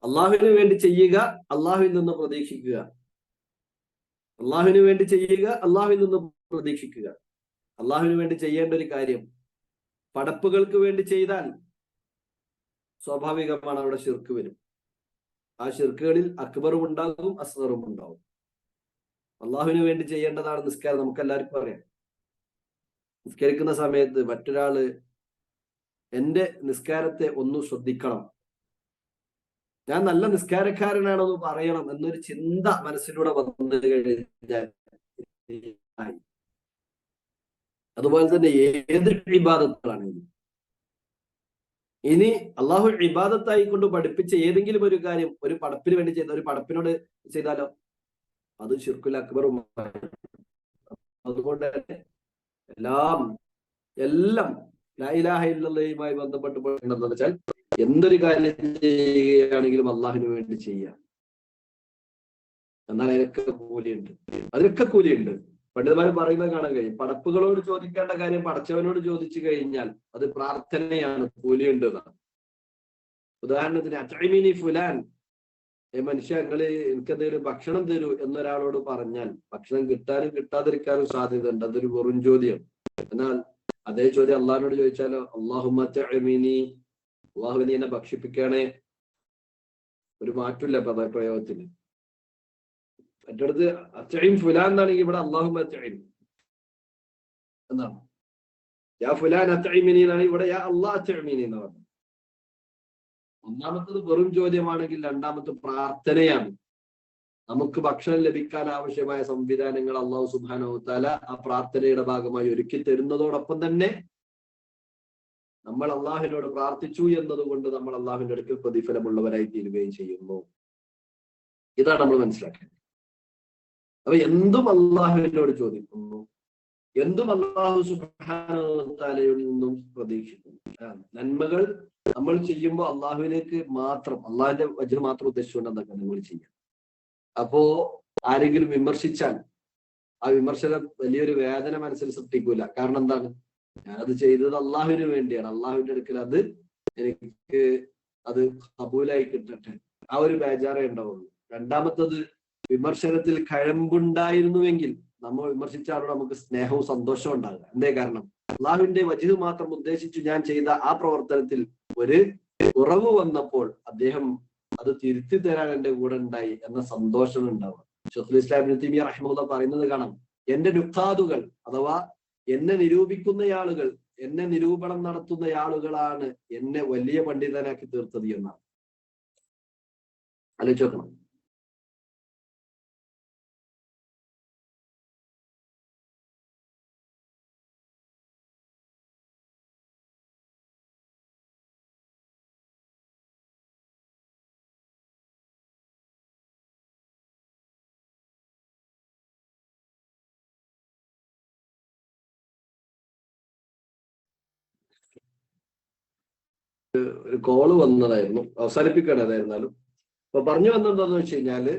അള്ളാഹുവിന് വേണ്ടി ചെയ്യുക, അള്ളാഹുവിൽ നിന്ന് പ്രതീക്ഷിക്കുക. അള്ളാഹുവിന് വേണ്ടി ചെയ്യുക, അള്ളാഹുവിൽ നിന്ന് പ്രതീക്ഷിക്കുക. അള്ളാഹുവിന് വേണ്ടി ചെയ്യേണ്ട ഒരു കാര്യം പടപ്പുകൾക്ക് വേണ്ടി ചെയ്താൽ സ്വാഭാവികമാണ് അവിടെ ശിർക്ക് വരും. ആ ശിർക്കുകളിൽ അക്ബറും ഉണ്ടാകും, അസ്ഗറും ഉണ്ടാകും. അള്ളാഹുവിന് വേണ്ടി ചെയ്യേണ്ടതാണ് നിസ്കാരം. നമുക്കെല്ലാവർക്കും അറിയാം. നിസ്കരിക്കുന്ന സമയത്ത് മറ്റൊരാള് എന്റെ നിസ്കാരത്തെ ഒന്ന് ശ്രദ്ധിക്കണം, ഞാൻ നല്ല നിസ്കാരക്കാരനാണെന്ന് പറയണം എന്നൊരു ചിന്ത മനസ്സിലൂടെ വന്നു കഴിഞ്ഞാൽ, അതുപോലെ തന്നെ ഏത് ഇബാദത്തുകളാണെങ്കിലും, ഇനി അള്ളാഹു ഇബാദത്തായി കൊണ്ട് പഠിപ്പിച്ച ഏതെങ്കിലും ഒരു കാര്യം ഒരു പടപ്പിന് വേണ്ടി ചെയ്ത ഒരു പടപ്പിനോട് ചെയ്താലോ അത് ശിർക്കുൽ അക്ബറും. അതുകൊണ്ട് എല്ലാം ലാ ഇലാഹ ഇല്ലല്ലാഹുമായി ബന്ധപ്പെട്ട് പോകേണ്ടതെന്ന് വെച്ചാൽ എന്തൊരു കാര്യം ചെയ്യുകയാണെങ്കിലും അള്ളാഹുവിന് വേണ്ടി ചെയ്യാം. എന്നാൽ അതിനൊക്കെ കൂലിയുണ്ട്. പണ്ഡിതന്മാർ പറയുന്നത് കാണാൻ കഴിയും. പടപ്പുകളോട് ചോദിക്കേണ്ട കാര്യം പടച്ചവനോട് ചോദിച്ചു കഴിഞ്ഞാൽ അത് പ്രാർത്ഥനയാണ്, കൂലിയുണ്ട് എന്നാണ്. ഉദാഹരണത്തിന് അത്ഇമിനി ഫുലാൻ, മനുഷ്യ നിങ്ങള് എനിക്കെന്തെങ്കിലും ഭക്ഷണം തരൂ എന്നൊരാളോട് പറഞ്ഞാൽ ഭക്ഷണം കിട്ടാനും കിട്ടാതിരിക്കാനും സാധ്യത ഉണ്ട്. അതൊരു വെറും ചോദ്യം. എന്നാൽ അതേ ചോദ്യം അള്ളാഹിനോട് ചോദിച്ചാലോ, അല്ലാഹുമ്മ അത്ഇമിനി, അള്ളാഹുവിനെ എന്നെ ഭക്ഷിപ്പിക്കണേ, ഒരു മാറ്റമില്ല പദപ്രയോഗത്തിന്. മറ്റടുത്ത് അത്ഇം ഫുലാൻ എന്നാണെങ്കിൽ ഇവിടെ അല്ലാഹുമ്മ അത്ഇം എന്നാണ്. യാ ഫുലാൻ അത്ഇമിനി എന്നാണ് ഇവിടെ യാ അല്ലാഹ് അത്ഇമിനി എന്ന് പറഞ്ഞു. ഒന്നാമത്തത് വെറും ചോദ്യമാണെങ്കിൽ രണ്ടാമത്തെ പ്രാർത്ഥനയാണ്. നമുക്ക് ഭക്ഷണം ലഭിക്കാൻ ആവശ്യമായ സംവിധാനങ്ങൾ അല്ലാഹു സുബ്ഹാനഹു വ തആല ആ പ്രാർത്ഥനയുടെ ഭാഗമായി ഒരുക്കി തരുന്നതോടൊപ്പം തന്നെ നമ്മൾ അള്ളാഹുവിനോട് പ്രാർത്ഥിച്ചു എന്നതുകൊണ്ട് നമ്മൾ അള്ളാഹുവിന്റെ അടുക്കൽ പ്രതിഫലമുള്ളവരായി തീരുകയും ചെയ്യുന്നു. ഇതാണ് നമ്മൾ മനസ്സിലാക്കേണ്ടത്. അപ്പൊ എന്തും അള്ളാഹുവിനോട് ചോദിക്കുന്നു, എന്തും അള്ളാഹു സുബ്ഹാനഹു വ തആലയിൽ നിന്നും പ്രതീക്ഷിക്കുന്നു. നന്മകൾ നമ്മൾ ചെയ്യുമ്പോൾ അള്ളാഹുവിലേക്ക് മാത്രം, അള്ളാഹിന്റെ വജ്ഹ് മാത്രം ഉദ്ദേശിച്ചുകൊണ്ട് എന്തൊക്കെ നമ്മൾ ചെയ്യാം. അപ്പോ ആരെങ്കിലും വിമർശിച്ചാൽ ആ വിമർശനം വലിയൊരു വേദന മനസ്സിൽ സൃഷ്ടിക്കൂല. കാരണം എന്താണ്? ഞാനത് ചെയ്തത് അള്ളാഹുവിന് വേണ്ടിയാണ്, അള്ളാഹുവിന്റെ അടുക്കൽ അത് എനിക്ക് അത് കബൂലായി കിട്ടട്ടെ, ആ ഒരു ബേജാറേ ഉണ്ടാവുള്ളൂ. രണ്ടാമത്തത്, വിമർശനത്തിൽ കഴമ്പുണ്ടായിരുന്നുവെങ്കിൽ നമ്മൾ വിമർശിച്ച ആളോട് നമുക്ക് സ്നേഹവും സന്തോഷവും ഉണ്ടാകുക. എന്തേ കാരണം? അള്ളാഹുവിന്റെ വജ്ഹ് മാത്രം ഉദ്ദേശിച്ചു ഞാൻ ചെയ്ത ആ പ്രവർത്തനത്തിൽ ഒരു കുറവ് വന്നപ്പോൾ അദ്ദേഹം അത് തിരുത്തി തരാൻ എന്റെ കൂടെ ഉണ്ടായി എന്ന സന്തോഷം ഉണ്ടാവുക. ശൈഖുൽ ഇസ്ലാം ഇബ്നു തൈമിയ്യ റഹിമഹുല്ലാഹ് പറയുന്നത് കാണാം, എന്റെ നുഖാദുകൾ അഥവാ എന്നെ നിരൂപിക്കുന്ന ആളുകൾ, എന്നെ നിരൂപണം നടത്തുന്ന ആളുകളാണ് എന്നെ വലിയ പണ്ഡിതനാക്കി തീർത്തത് എന്നാണ്. ആലോചിച്ച് നോക്കണം. ഒരു കോള് വന്നതായിരുന്നു, അവസാനിപ്പിക്കുകയാണ് ഏതായിരുന്നാലും. അപ്പൊ പറഞ്ഞു വന്നതെന്ന് വെച്ച് കഴിഞ്ഞാല്,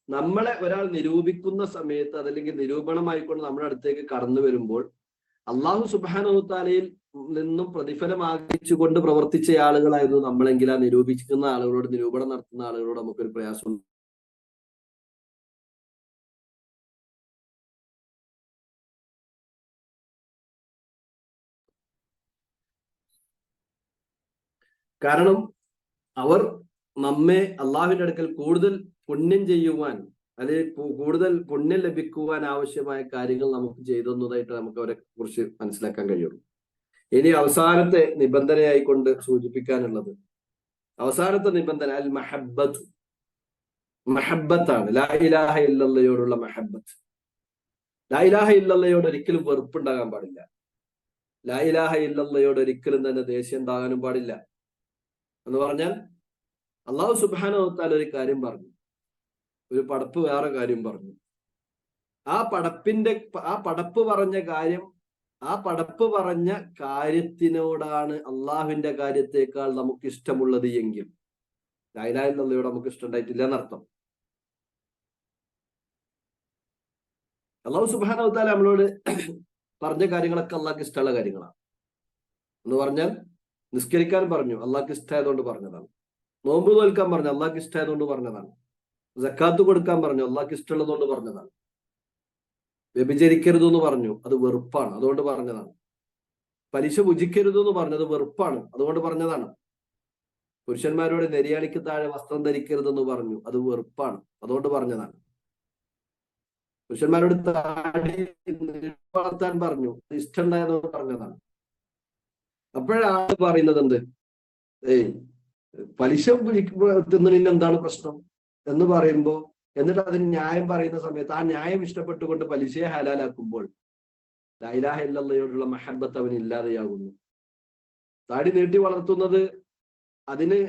നമ്മളെ ഒരാൾ നിരൂപിക്കുന്ന സമയത്ത് അതല്ലെങ്കിൽ നിരൂപണമായിക്കൊണ്ട് നമ്മുടെ അടുത്തേക്ക് കടന്നു വരുമ്പോൾ അള്ളാഹു സുബ്ഹാനഹു വ തആലയിൽ നിന്നും പ്രതിഫലം ആഗ്രഹിച്ചുകൊണ്ട് പ്രവർത്തിച്ച ആളുകളായിരുന്നു നമ്മളെങ്കിൽ ആ നിരൂപിക്കുന്ന ആളുകളോട്, നിരൂപണം നടത്തുന്ന ആളുകളോട് നമുക്കൊരു പ്രയാസം. കാരണം അവർ നമ്മെ അള്ളാഹുവിന്റെ അടുക്കൽ കൂടുതൽ പുണ്യം ചെയ്യുവാൻ, അല്ലെങ്കിൽ കൂടുതൽ പുണ്യം ലഭിക്കുവാൻ ആവശ്യമായ കാര്യങ്ങൾ നമുക്ക് ചെയ്തു തന്നതായിട്ട് നമുക്ക് അവരെ കുറിച്ച് മനസ്സിലാക്കാൻ കഴിയുള്ളൂ. ഇനി അവസാനത്തെ നിബന്ധനയായിക്കൊണ്ട് സൂചിപ്പിക്കാനുള്ളത്, അവസാനത്തെ നിബന്ധന അൽ മഹബ്ബത്ത്, മഹബ്ബത്താണ്. ലാ ഇലാഹ ഇല്ലല്ലയോടുള്ള മഹബ്ബത്ത്. ലാ ഇലാഹ ഇല്ലല്ലയോട് ഒരിക്കലും വെറുപ്പുണ്ടാകാൻ പാടില്ല. ലാ ഇലാഹ ഇല്ലല്ലയോട് ഒരിക്കലും തന്നെ ദേഷ്യം ഉണ്ടാകാനും പാടില്ല. എന്ന് പറഞ്ഞാൽ അള്ളാഹു സുബ്ഹാനഹു വ തആല ഒരു കാര്യം പറഞ്ഞു, ഒരു പടപ്പ് വേറെ കാര്യം പറഞ്ഞു. ആ പടപ്പ് പറഞ്ഞ കാര്യം, ആ പടപ്പ് പറഞ്ഞ കാര്യത്തിനോടാണ് അള്ളാഹുവിന്റെ കാര്യത്തെക്കാൾ നമുക്ക് ഇഷ്ടമുള്ളത് എങ്കിൽ ലാ ഇലാഹ ഇല്ലല്ലയോട് നമുക്ക് ഇഷ്ടം ഉണ്ടായിട്ടില്ല എന്നർത്ഥം. അള്ളാഹു സുബ്ഹാനഹു വ തആല നമ്മളോട് പറഞ്ഞ കാര്യങ്ങളൊക്കെ അള്ളാഹ്ക്ക് ഇഷ്ടമുള്ള കാര്യങ്ങളാണ്. എന്ന് പറഞ്ഞാൽ നിസ്കരിക്കാൻ പറഞ്ഞു, അള്ളാഹ്ക്ക് ഇഷ്ടമായതുകൊണ്ട് പറഞ്ഞതാണ്. നോമ്പ് നോൽക്കാൻ പറഞ്ഞു, അള്ളാഹ്ക്ക് ഇഷ്ടമായതുകൊണ്ട് പറഞ്ഞതാണ്. സക്കാത്ത് കൊടുക്കാൻ പറഞ്ഞു, അള്ളാഹ്ക്ക് ഇഷ്ടമുള്ളതുകൊണ്ട് പറഞ്ഞതാണ്. വ്യഭിചരിക്കരുതെന്ന് പറഞ്ഞു, അത് വെറുപ്പാണ്, അതുകൊണ്ട് പറഞ്ഞതാണ്. പലിശ ഭുജിക്കരുത് എന്ന് പറഞ്ഞത് വെറുപ്പാണ്, അതുകൊണ്ട് പറഞ്ഞതാണ്. പുരുഷന്മാരോട് നെരിയാണിക്ക് താഴെ വസ്ത്രം ധരിക്കരുതെന്ന് പറഞ്ഞു, അത് വെറുപ്പാണ്, അതുകൊണ്ട് പറഞ്ഞതാണ്. പുരുഷന്മാരോട് താടി വളർത്താൻ പറഞ്ഞു, ഇഷ്ടമുണ്ടായതെന്ന് പറഞ്ഞതാണ്. അപ്പോഴാണ് പറയുന്നത് എന്ത്, പലിശ തിന്നലിന് എന്താണ് പ്രശ്നം എന്ന് പറയുമ്പോ, എന്നിട്ട് അതിന് ന്യായം പറയുന്ന സമയത്ത് ആ ന്യായം ഇഷ്ടപ്പെട്ടുകൊണ്ട് പലിശയെ ഹലാലാക്കുമ്പോൾ ലാ ഇലാഹ ഇല്ലല്ലാഹയോടുള്ള മഹബ്ബത്ത് അവന് ഇല്ലാതെയാകുന്നു. താടി നീട്ടി വളർത്തുന്നത് അതിന്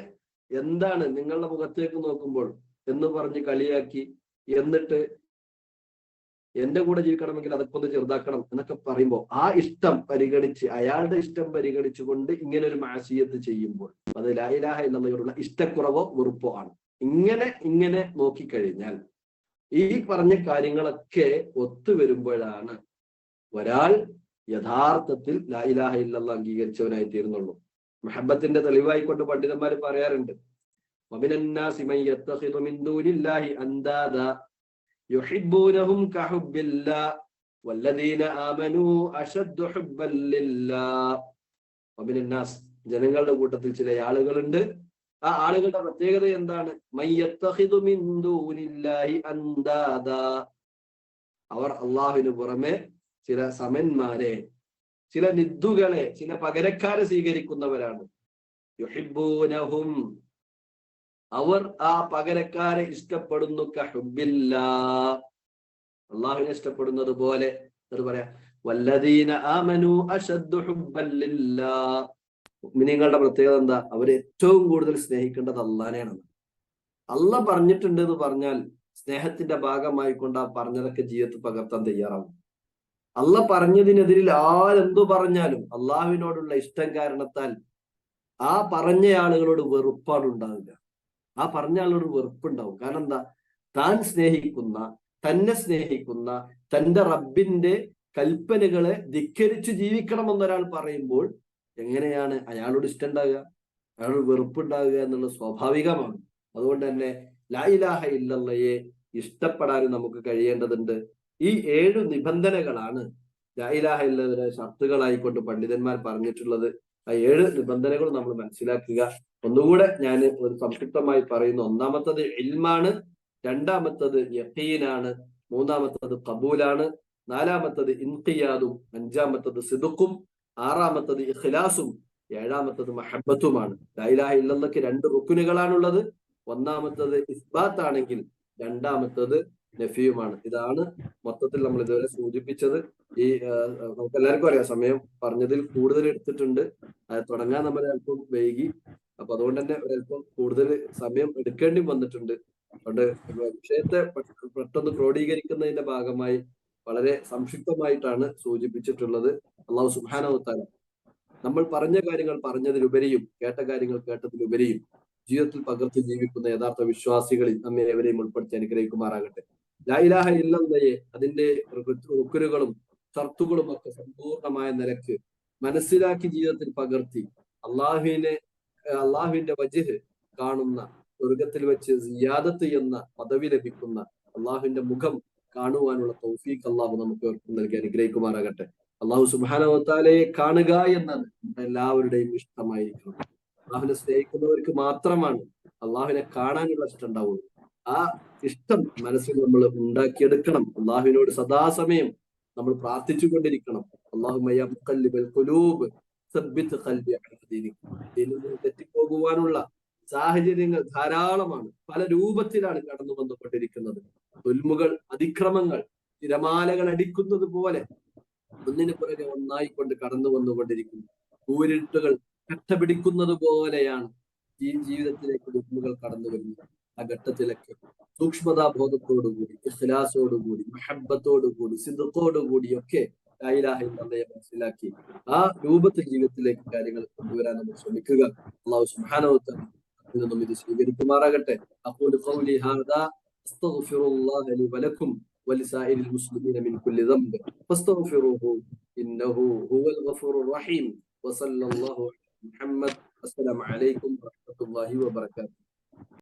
എന്താണ് നിങ്ങളുടെ മുഖത്തേക്ക് നോക്കുമ്പോൾ എന്ന് പറഞ്ഞ് കളിയാക്കി, എന്നിട്ട് എന്റെ കൂടെ ജീവിക്കണമെങ്കിൽ അതൊക്കെ ഒന്ന് ചെറുതാക്കണം എന്നൊക്കെ പറയുമ്പോൾ ആ ഇഷ്ടം പരിഗണിച്ച്, അയാളുടെ ഇഷ്ടം പരിഗണിച്ചുകൊണ്ട് ഇങ്ങനെ ഒരു മാസിയത്ത് ചെയ്യുമ്പോൾ അത് ലാ ഇലാഹ ഇല്ലല്ലാഹയോടുള്ള ഇഷ്ടക്കുറവോ വെറുപ്പോ ആണ്. ഇങ്ങനെ നോക്കിക്കഴിഞ്ഞാൽ ഈ പറഞ്ഞ കാര്യങ്ങളൊക്കെ ഒത്തുവരുമ്പോഴാണ് ഒരാൾ യഥാർത്ഥത്തിൽ ലാ ഇലാഹ ഇല്ലല്ലാഹ് അംഗീകരിച്ചവനായി തീരുന്നുള്ളൂ. മുഹബ്ബത്തിന്റെ തെളിവായിക്കൊണ്ട് പണ്ഡിതന്മാർ പറയാറുണ്ട്, വമിനന്നാസി മൻ യത്തഖിദു മിൻ ദൂനില്ലാഹി അൻദാദ യുഹിബ്ബൂനഹും കഹുബ്ബില്ലാഹ് വല്ലദീന ആമനൂ അശദ്ദു ഹുബ്ബൻ ലില്ലാഹ്. വമിനന്നാസ്, ജനങ്ങളുടെ കൂട്ടത്തിൽ ചില ആളുകളുണ്ട്. ആ ആളുകളുടെ പ്രത്യേകത എന്താണ്? മൻ യത്തഖിദു മിൻ ദൂനില്ലാഹി അൻദാദ, അവർ അള്ളാഹുവിന് പുറമെ ചില സമന്മാരെ, ചില നിദ്ദുകളെ, ചില പകരക്കാരെ സ്വീകരിക്കുന്നവരാണ്. യുഹിബ്ബൂനഹും, അവർ ആ പകരക്കാരെ ഇഷ്ടപ്പെടുന്നു, കഹുബ്ബില്ലാഹ്, അള്ളാഹുവിനെ ഇഷ്ടപ്പെടുന്നത് പോലെ. അത് പറയാ, വല്ലദീന ആമനൂ അശദ്ദു ഹുബ്ബൻ ലില്ലാഹ്. മുഅ്മിനീങ്ങളുടെ പ്രത്യേകത എന്താ? അവർ ഏറ്റവും കൂടുതൽ സ്നേഹിക്കേണ്ടത് അള്ളാഹിനെയാണ്. അള്ളാഹ് പറഞ്ഞിട്ടുണ്ട് എന്ന് പറഞ്ഞാൽ സ്നേഹത്തിന്റെ ഭാഗമായിക്കൊണ്ട് ആ പറഞ്ഞതൊക്കെ ജീവിതത്തിൽ പകർത്താൻ തയ്യാറാവും. അള്ളാഹ് പറഞ്ഞതിനെതിരിൽ ആരെന്തു പറഞ്ഞാലും അള്ളാഹുവിനോടുള്ള ഇഷ്ടം കാരണത്താൽ ആ പറഞ്ഞ ആളുകളോട് വെറുപ്പാണ് ഉണ്ടാവില്ല. ആ പറഞ്ഞ ആളോട് വെറുപ്പുണ്ടാവും. കാരണം എന്താ? താൻ സ്നേഹിക്കുന്ന, തന്നെ സ്നേഹിക്കുന്ന, തന്റെ റബ്ബിന്റെ കൽപ്പനകളെ ധിക്കരിച്ച് ജീവിക്കണമെന്നൊരാൾ പറയുമ്പോൾ എങ്ങനെയാണ് അയാളോട് ഇഷ്ടം ഉണ്ടാകുക, അയാളോട് വെറുപ്പുണ്ടാകുക എന്നുള്ളത് സ്വാഭാവികമാണ്. അതുകൊണ്ട് തന്നെ ലാ ഇലാഹ ഇല്ലല്ലയെ ഇഷ്ടപ്പെടാനും നമുക്ക് കഴിയേണ്ടതുണ്ട്. ഈ 7 നിബന്ധനകളാണ് ലാ ഇലാഹ ഇല്ലല്ലയുടെ ഷർത്തുകളായിക്കൊണ്ട് പണ്ഡിതന്മാർ പറഞ്ഞിട്ടുള്ളത്. ആ 7 നിബന്ധനകൾ നമ്മൾ മനസ്സിലാക്കുക. ഒന്നുകൂടെ ഞാൻ ഒരു സംക്ഷിപ്തമായി പറയുന്നു. ഒന്നാമത്തത് ഇൽമാണ്, രണ്ടാമത്തത് യഖീനാണ്, മൂന്നാമത്തത് ഖബൂലാണ്, നാലാമത്തത് ഇൻഖിയാദും, അഞ്ചാമത്തത് സിദ്ഖും, ആറാമത്തത് ഇഖ്ലാസും, ഏഴാമത്തത് മഹബ്ബത്തുമാണ്. ലാ ഇലാഹ ഇല്ലല്ലയ്ക്ക് 2 റുക്നുകളാണുള്ളത്. ഒന്നാമത്തത് ഇസ്ബാത്ത് ആണെങ്കിൽ രണ്ടാമത്തത് നഫിയുമാണ്. ഇതാണ് മൊത്തത്തിൽ നമ്മൾ ഇതുവരെ സൂചിപ്പിച്ചത്. ഈ നമുക്ക് എല്ലാവർക്കും അറിയാം, സമയം പറഞ്ഞതിൽ കൂടുതൽ എടുത്തിട്ടുണ്ട്. തുടങ്ങാൻ നമ്മൾ അല്പം വൈകി. അപ്പൊ അതുകൊണ്ട് തന്നെ ഒരല്പം കൂടുതൽ സമയം എടുക്കേണ്ടി വന്നിട്ടുണ്ട്. അതുകൊണ്ട് വിഷയത്തെ പെട്ടെന്ന് ക്രോഡീകരിക്കുന്നതിന്റെ ഭാഗമായി വളരെ സംക്ഷിപ്തമായിട്ടാണ് സൂചിപ്പിച്ചിട്ടുള്ളത്. അല്ലാഹു സുബ്ഹാനഹു വ തആല നമ്മൾ പറഞ്ഞ കാര്യങ്ങൾ പറഞ്ഞതിലുപരിയും കേട്ട കാര്യങ്ങൾ കേട്ടതിലുപരിയും ജീവിതത്തിൽ പകർത്തി ജീവിക്കുന്ന യഥാർത്ഥ വിശ്വാസികളിൽ നമ്മെ ഏവരെയും ഉൾപ്പെടുത്തി അനുഗ്രഹിക്കുമാറാകട്ടെ. ലാ ഇലാഹ ഇല്ലല്ലയെ അതിന്റെ റുക്നുകളും ഷർത്തുകളും ഒക്കെ സമ്പൂർണമായ നിലക്ക് മനസ്സിലാക്കി ജീവിതത്തിൽ പകർത്തി അള്ളാഹുവിന്റെ വജ്ഹ് കാണുന്ന, സ്വർഗത്തിൽ വെച്ച് സിയാദത്ത് എന്ന പദവി ലഭിക്കുന്ന അള്ളാഹുവിന്റെ മുഖം കാണുവാനുള്ള തൗഫീഖ് അള്ളാഹു നമുക്ക് നൽകി അനുഗ്രഹിക്കുമാറാകട്ടെ. അള്ളാഹു സുബ്ഹാനഹു വ തആലയെ കാണുക എന്നത് എല്ലാവരുടെയും ഇഷ്ടമായിരിക്കണം. അള്ളാഹുവിനെ സ്നേഹിക്കുന്നവർക്ക് മാത്രമാണ് അള്ളാഹുവിനെ കാണാനുള്ള ഇഷ്ടം ഉണ്ടാവുള്ളൂ. ആ ഇഷ്ടം മനസ്സിൽ നമ്മൾ ഉണ്ടാക്കിയെടുക്കണം. അള്ളാഹുവിനോട് സദാസമയം നമ്മൾ പ്രാർത്ഥിച്ചു കൊണ്ടിരിക്കണം. അല്ലാഹുമ്മ യാ മുഖല്ലിബൽ ഖുലൂബ് സബ്ബിത് ഖൽബി അലാ ദീനിക്. തെറ്റിപ്പോകുവാനുള്ള സാഹചര്യങ്ങൾ ധാരാളമാണ്. പല രൂപത്തിലാണ് കടന്നു വന്നുകൊണ്ടിരിക്കുന്നത്. ദുൽമുകൾ, അതിക്രമങ്ങൾ തിരമാലകൾ അടിക്കുന്നത് പോലെ ഒന്നിനു പുറകെ ഒന്നായിക്കൊണ്ട് കടന്നു വന്നുകൊണ്ടിരിക്കുന്നു. കൂരിട്ടുകൾ കട്ടപിടിക്കുന്നത് പോലെയാണ് ഈ ജീവിതത്തിലേക്ക് ദുൽമുകൾ കടന്നു വരുന്നത്. ആ ഘട്ടത്തിലൊക്കെ സൂക്ഷ്മതാബോധത്തോടുകൂടി, ഇഖ്ലാസോടുകൂടി, മഹബ്ബത്തോടുകൂടി, സിദ്ഖോടുകൂടി ഒക്കെ ലാ ഇലാഹ ഇല്ലല്ലയെ മനസ്സിലാക്കി ആ രൂപത്തിൽ ജീവിതത്തിലേക്ക് കാര്യങ്ങൾ കൊണ്ടുവരാൻ നമ്മൾ ശ്രമിക്കുക. അല്ലാഹു സുബ്ഹാനഹു വ തആല നിന്നും ഇത് സ്വീകരിക്കുമാറാകട്ടെ. അഖൂലു ഖൗലി ഹാദാ അസ്തഗ്ഫിറുല്ലാഹ ലി വലക്കും വലിസായിരിൽ മുസ്ലിമീന മിൻ കുല്ലി ദംബ് ഫസ്തഗ്ഫിറൂഹു ഇന്നഹു ഹുവൽ ഗഫൂറുർ റഹീം. വസല്ലല്ലാഹു അലാ മുഹമ്മദ്. അസ്സലാമു അലൈക്കും വറഹ്മത്തുള്ളാഹി വബറകാതുഹു.